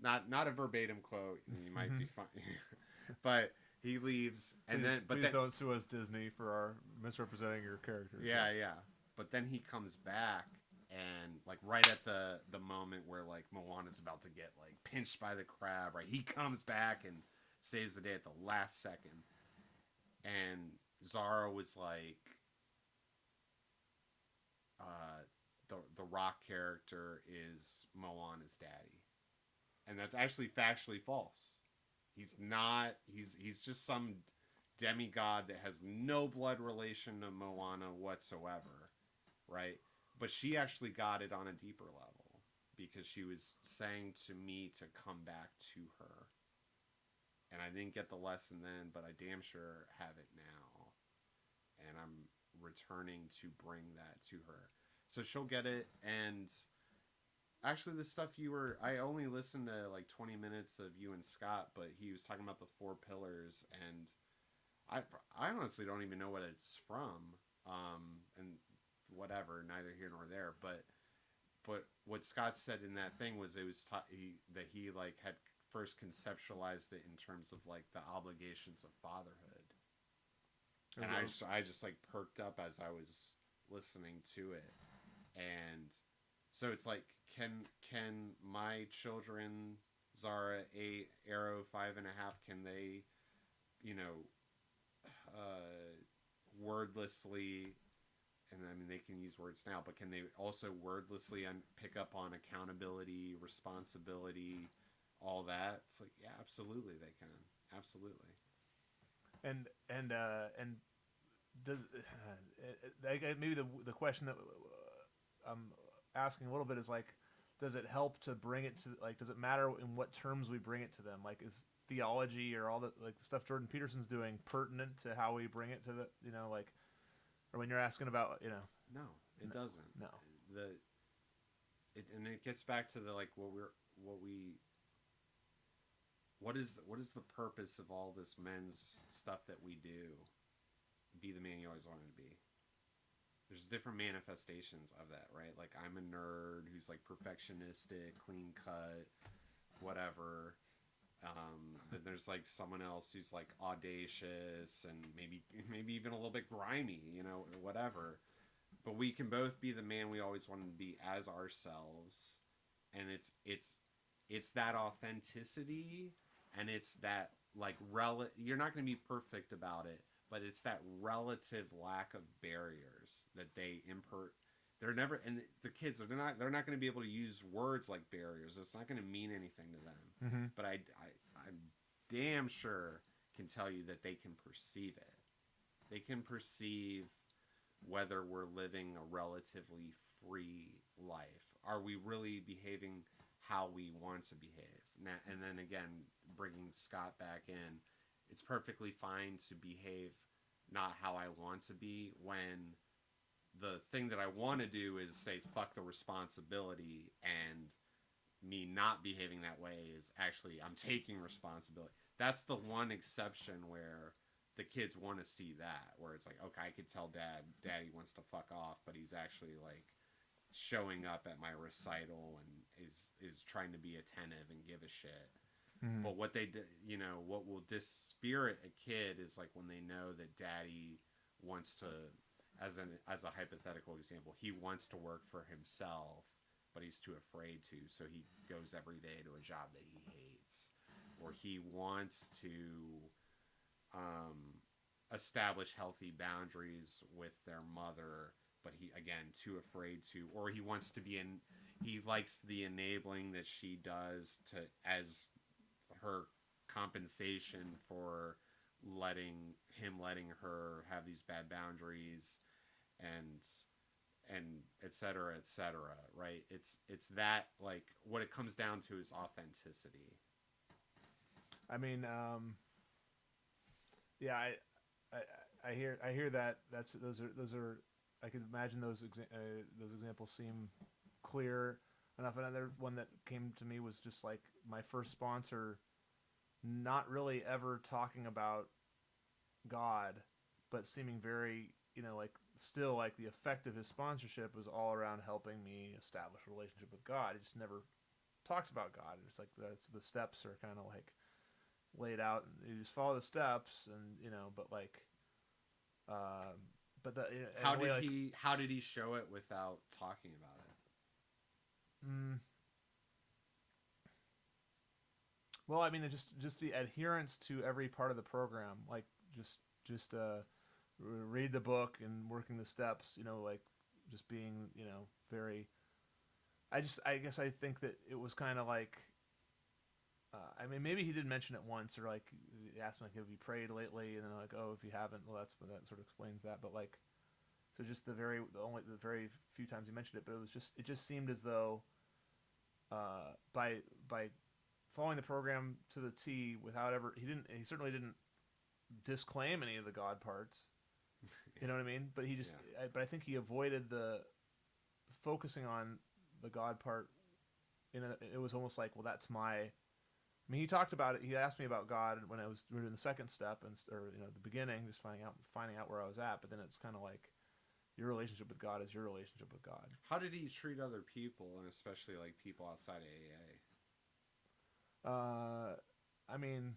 Not a verbatim quote. You might be fine, but he leaves, and please don't sue us, Disney, for our misrepresenting your character. Yeah, yeah. But then he comes back, and like right at the moment where like Moana's about to get like pinched by the crab, right? He comes back and saves the day at the last second. And Zara was like, the Rock character is Moana's daddy, and that's actually factually false. He's not. He's just some demigod that has no blood relation to Moana whatsoever, right? But she actually got it on a deeper level because she was saying to me to come back to her. And I didn't get the lesson then, but I damn sure have it now. And I'm returning to bring that to her. So she'll get it. And actually, the stuff I only listened to like 20 minutes of you and Scott, but he was talking about the four pillars. And I honestly don't even know what it's from. And whatever, neither here nor there. But what Scott said in that thing was it was that he like had first conceptualized it in terms of like the obligations of fatherhood. And I just like perked up as I was listening to it. And so it's like, can my children, Zara, 8, Arrow, 5.5, can they, you know, wordlessly, and I mean they can use words now, but can they also wordlessly pick up on accountability, responsibility, all that? It's like, yeah, absolutely they can, absolutely. And does maybe the question that I'm asking a little bit is like, does it help to bring it to, like, does it matter in what terms we bring it to them? Like, is theology or all the like the stuff Jordan Peterson's doing pertinent to how we bring it to the, like, or when you're asking about, No, it doesn't. No. And it gets back to the like what is the purpose of all this men's stuff that we do? Be the man you always wanted to be. There's different manifestations of that, right? Like, I'm a nerd who's like perfectionistic, clean cut, whatever. Then there's like someone else who's like audacious and maybe even a little bit grimy, whatever. But we can both be the man we always wanted to be as ourselves, and it's that authenticity, and it's that like you're not going to be perfect about it, but it's that relative lack of barriers that they're never, and the kids they're not going to be able to use words like barriers. It's not going to mean anything to them. Mm-hmm. But I'm damn sure can tell you that they can perceive it. They can perceive whether we're living a relatively free life. Are we really behaving how we want to behave? Now, and then again, bringing Scott back in, it's perfectly fine to behave not how I want to be when the thing that I want to do is say fuck the responsibility, and me not behaving that way is actually I'm taking responsibility. That's the one exception where the kids want to see that, where it's like, okay, I could tell daddy wants to fuck off, but he's actually like showing up at my recital and is trying to be attentive and give a shit. Mm-hmm. But what what will dispirit a kid is like when they know that daddy wants to, as a hypothetical example, he wants to work for himself, but he's too afraid to, so he goes every day to a job that he hates, or he wants to establish healthy boundaries with their mother, but he again too afraid to, or he wants to be he likes the enabling that she does to as her compensation for letting her have these bad boundaries, and et cetera, right? It's that, like, what it comes down to is authenticity. I mean, yeah, I hear that. Those are I can imagine those examples seem clear enough. Another one that came to me was just like my first sponsor, not really ever talking about God, but seeming very, like, still like the effect of his sponsorship was all around helping me establish a relationship with God. He just never talks about God. It's like the steps are kind of like laid out, and you just follow the steps, and but like, but the how did he show it without talking about it? Well, I mean, just the adherence to every part of the program, like just read the book and working the steps, like just being, very. I guess I think that it was kind of like, I mean, maybe he did mention it once, or like he asked me like, have you prayed lately? And then like, oh, if you haven't, well, that sort of explains that. But like, so just the very few times he mentioned it, but it just seemed as though by following the program to the T without ever he certainly didn't disclaim any of the God parts. You know what I mean? But he just but I think he avoided the focusing on the God part. It was almost like, well, that's my. I mean, he talked about it. He asked me about God when I was doing the second step, or the beginning, just finding out where I was at. But then it's kind of like your relationship with God is your relationship with God. How did he treat other people, and especially like people outside of I mean,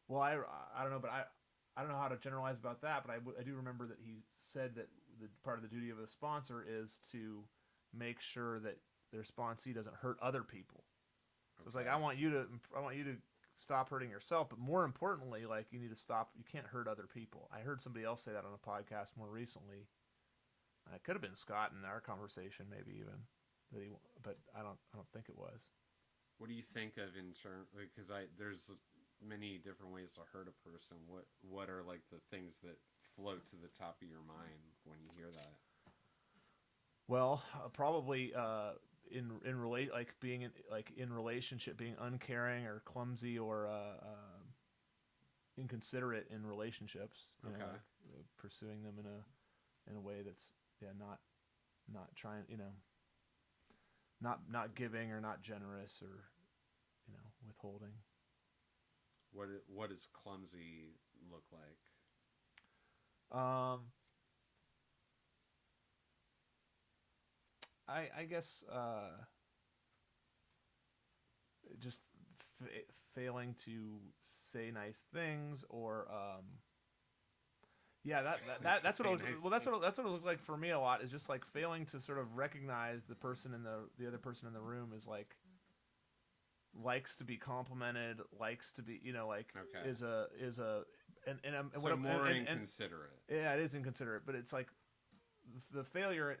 well, I don't know, but I don't know how to generalize about that. But I do remember that he said that the part of the duty of a sponsor is to make sure that their sponsee doesn't hurt other people. So it's like I want you to stop hurting yourself, but more importantly, like you need to stop. You can't hurt other people. I heard somebody else say that on a podcast more recently. It could have been Scott in our conversation, maybe even. But I don't think it was. What do you think of in terms? Because there's many different ways to hurt a person. What are like the things that float to the top of your mind when you hear that? Well, probably being in relationship, being uncaring or clumsy or inconsiderate in relationships. You know, like, pursuing them in a way that's not trying, not giving or not generous or withholding. What does clumsy look like? I guess just failing to say nice things or that's what it was, well that's what it looked like for me a lot, is just like failing to sort of recognize the person in the other person in the room is like likes to be complimented, likes to be is a inconsiderate. Yeah, it is inconsiderate, but it's like the failure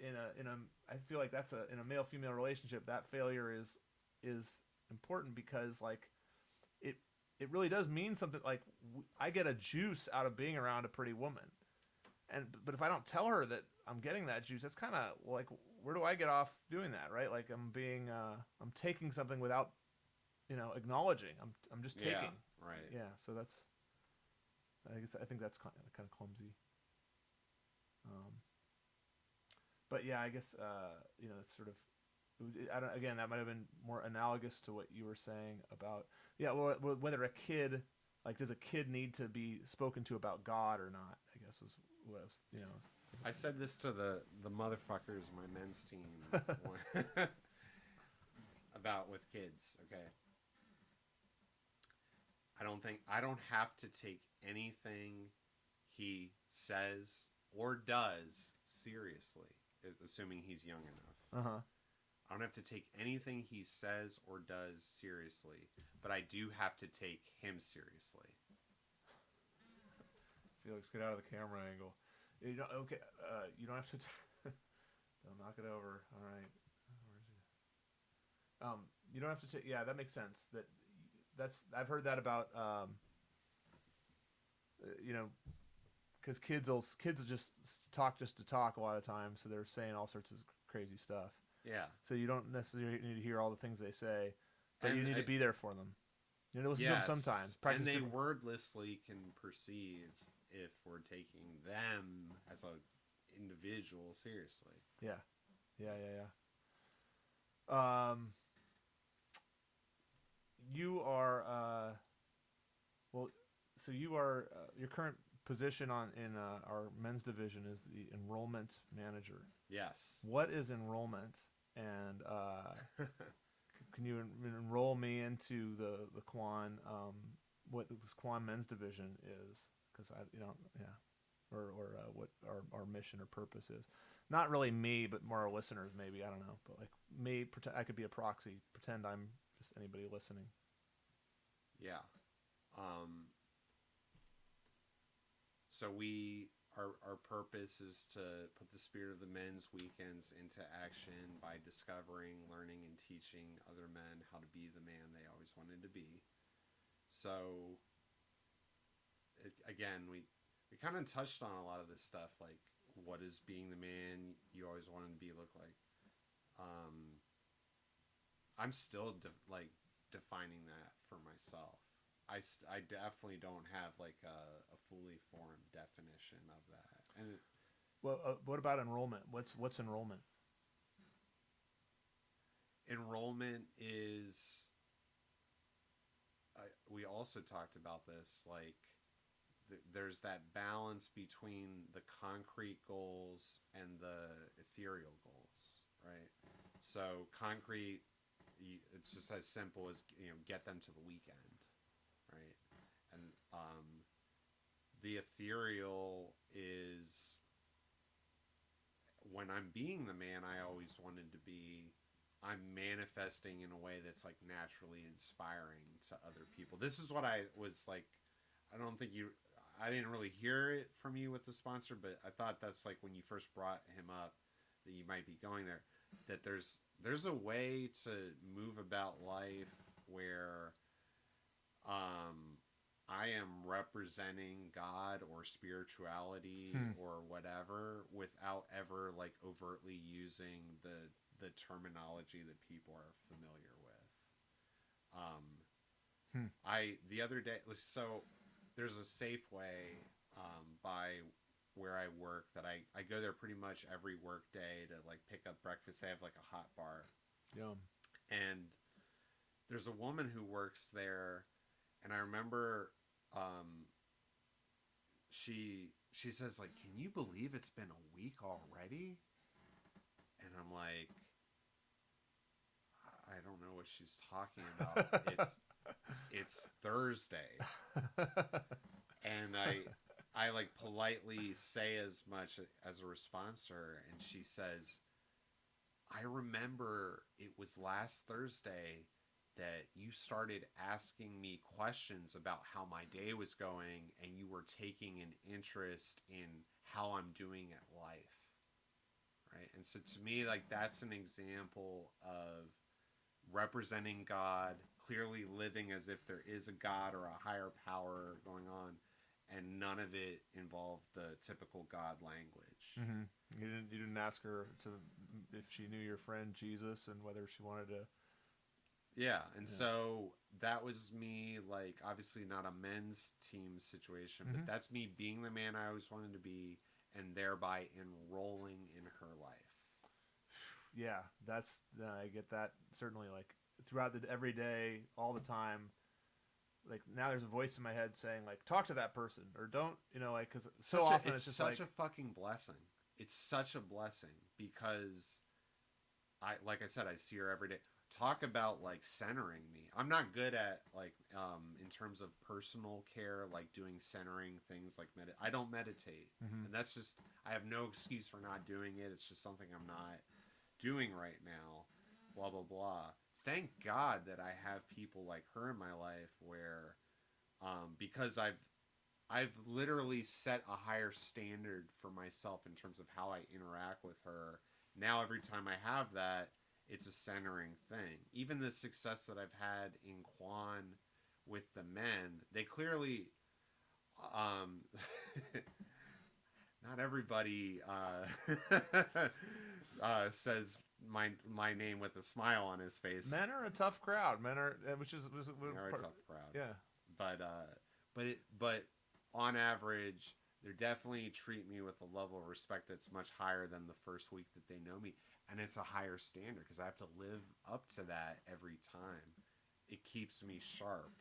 in a I feel like that's in a male female relationship, that failure is important because like it really does mean something. Like I get a juice out of being around a pretty woman, but if I don't tell her that I'm getting that juice, that's kind of like, where do I get off doing that, right? Like I'm taking something without acknowledging. I'm just taking. Yeah, right. Yeah, so I think that's kind of clumsy. But yeah, I guess it's sort of. Again, that might have been more analogous to what you were saying about whether a kid, like, does a kid need to be spoken to about God or not? I guess was what I was. I said this to the motherfuckers, my men's team, about with kids. Okay, I don't have to take anything he says or does seriously, assuming he's young enough. I don't have to take anything he says or does seriously, but I do have to take him seriously. Felix, get out of the camera angle. You don't have to. Don't knock it over. All right. Where is he? You don't have to take. Yeah, that makes sense. I've heard that about. Because kids will just talk just to talk a lot of times, so they're saying all sorts of crazy stuff. Yeah. So you don't necessarily need to hear all the things they say, but you need to be there for them. You know, listen to them sometimes. And they wordlessly can perceive if we're taking them as an individual seriously. Yeah. You are so you are your current position in our men's division is the enrollment manager. Yes. What is enrollment, and can you enroll me into the Kwan what this Kwan men's division is? Because or what our mission or purpose is. Not really me, but more our listeners maybe. I don't know, but like me, I could be a proxy. Pretend I'm just anybody listening. Yeah. So we our purpose is to put the spirit of the men's weekends into action by discovering, learning, and teaching other men how to be the man they always wanted to be. So again, we kind of touched on a lot of this stuff, like what does being the man you always wanted to be look like. Um, I'm still defining that for myself. I definitely don't have like a fully formed definition of that. And Well, what about enrollment? What's enrollment? enrollment is, we also talked about this, like there's that balance between the concrete goals and the ethereal goals, right? So concrete, it's just as simple as, get them to the weekend, right? And the ethereal is when I'm being the man I always wanted to be, I'm manifesting in a way that's like naturally inspiring to other people. This is what I was like. I don't think you. I didn't really hear it from you with the sponsor, but I thought that's like when you first brought him up that you might be going there. That there's a way to move about life where I am representing God or spirituality Hmm. or whatever without ever like overtly using the terminology that people are familiar with. Hmm. I the other day, so there's a Safeway by where I work that I go there pretty much every work day to like pick up breakfast. They have like a hot bar, Yum. and there's a woman who works there, and I remember um, she says like, "Can you believe it's been a week already?" And I'm like, I don't know what she's talking about. It's Thursday, and I like politely say as much as a response to her, and she says, "I remember it was last Thursday that you started asking me questions about how my day was going, and you were taking an interest in how I'm doing at life." Right? And so to me, like that's an example of representing God, clearly living as if there is a God or a higher power going on, and none of it involved the typical God language. Mm-hmm. You didn't ask her to if she knew your friend Jesus and whether she wanted to. Yeah, and Yeah. so that was me, like, obviously not a men's team situation, but Mm-hmm. that's me being the man I always wanted to be and thereby enrolling in her life. Yeah, that's I get that certainly like throughout the every day, all the time. Like now, there's a voice in my head saying like, talk to that person or don't, like because so often It's it's just like, such a fucking blessing. It's such a blessing because like I said, I see her every day. Talk about like centering me. I'm not good at like in terms of personal care, like doing centering things like I don't meditate, mm-hmm. and that's just I have no excuse for not doing it. It's just something I'm not doing right now. Blah blah blah. Thank God that I have people like her in my life where because I've literally set a higher standard for myself in terms of how I interact with her. Now, every time I have that, it's a centering thing. Even the success that I've had in Quan with the men, they clearly, um, not everybody says my name with a smile on his face. Men are a tough crowd. Men are, which is They are a part, tough crowd, yeah. but but on average, they definitely treat me with a level of respect that's much higher than the first week that they know me, and it's a higher standard because I have to live up to that every time. It keeps me sharp,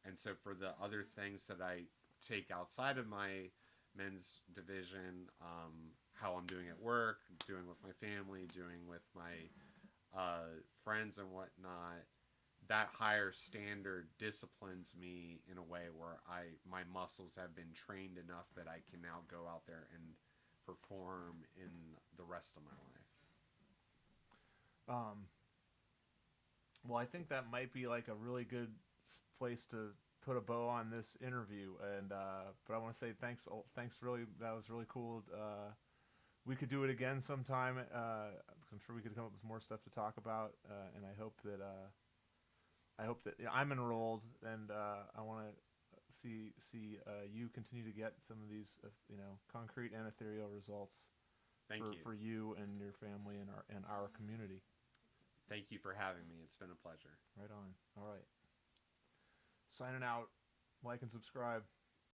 and so for the other things that I take outside of my men's division, how I'm doing at work, doing with my family, doing with my friends and whatnot, that higher standard disciplines me in a way where my muscles have been trained enough that I can now go out there and perform in the rest of my life. Um, well, I think that might be like a really good place to put a bow on this interview. And but I want to say thanks. Thanks, really. That was really cool. We could do it again sometime. I'm sure we could come up with more stuff to talk about. And I hope that I'm enrolled, and I want to see you continue to get some of these concrete and ethereal results for you and your family and our community. Thank you for having me. It's been a pleasure. Right on. All right. Signing out. Like and subscribe.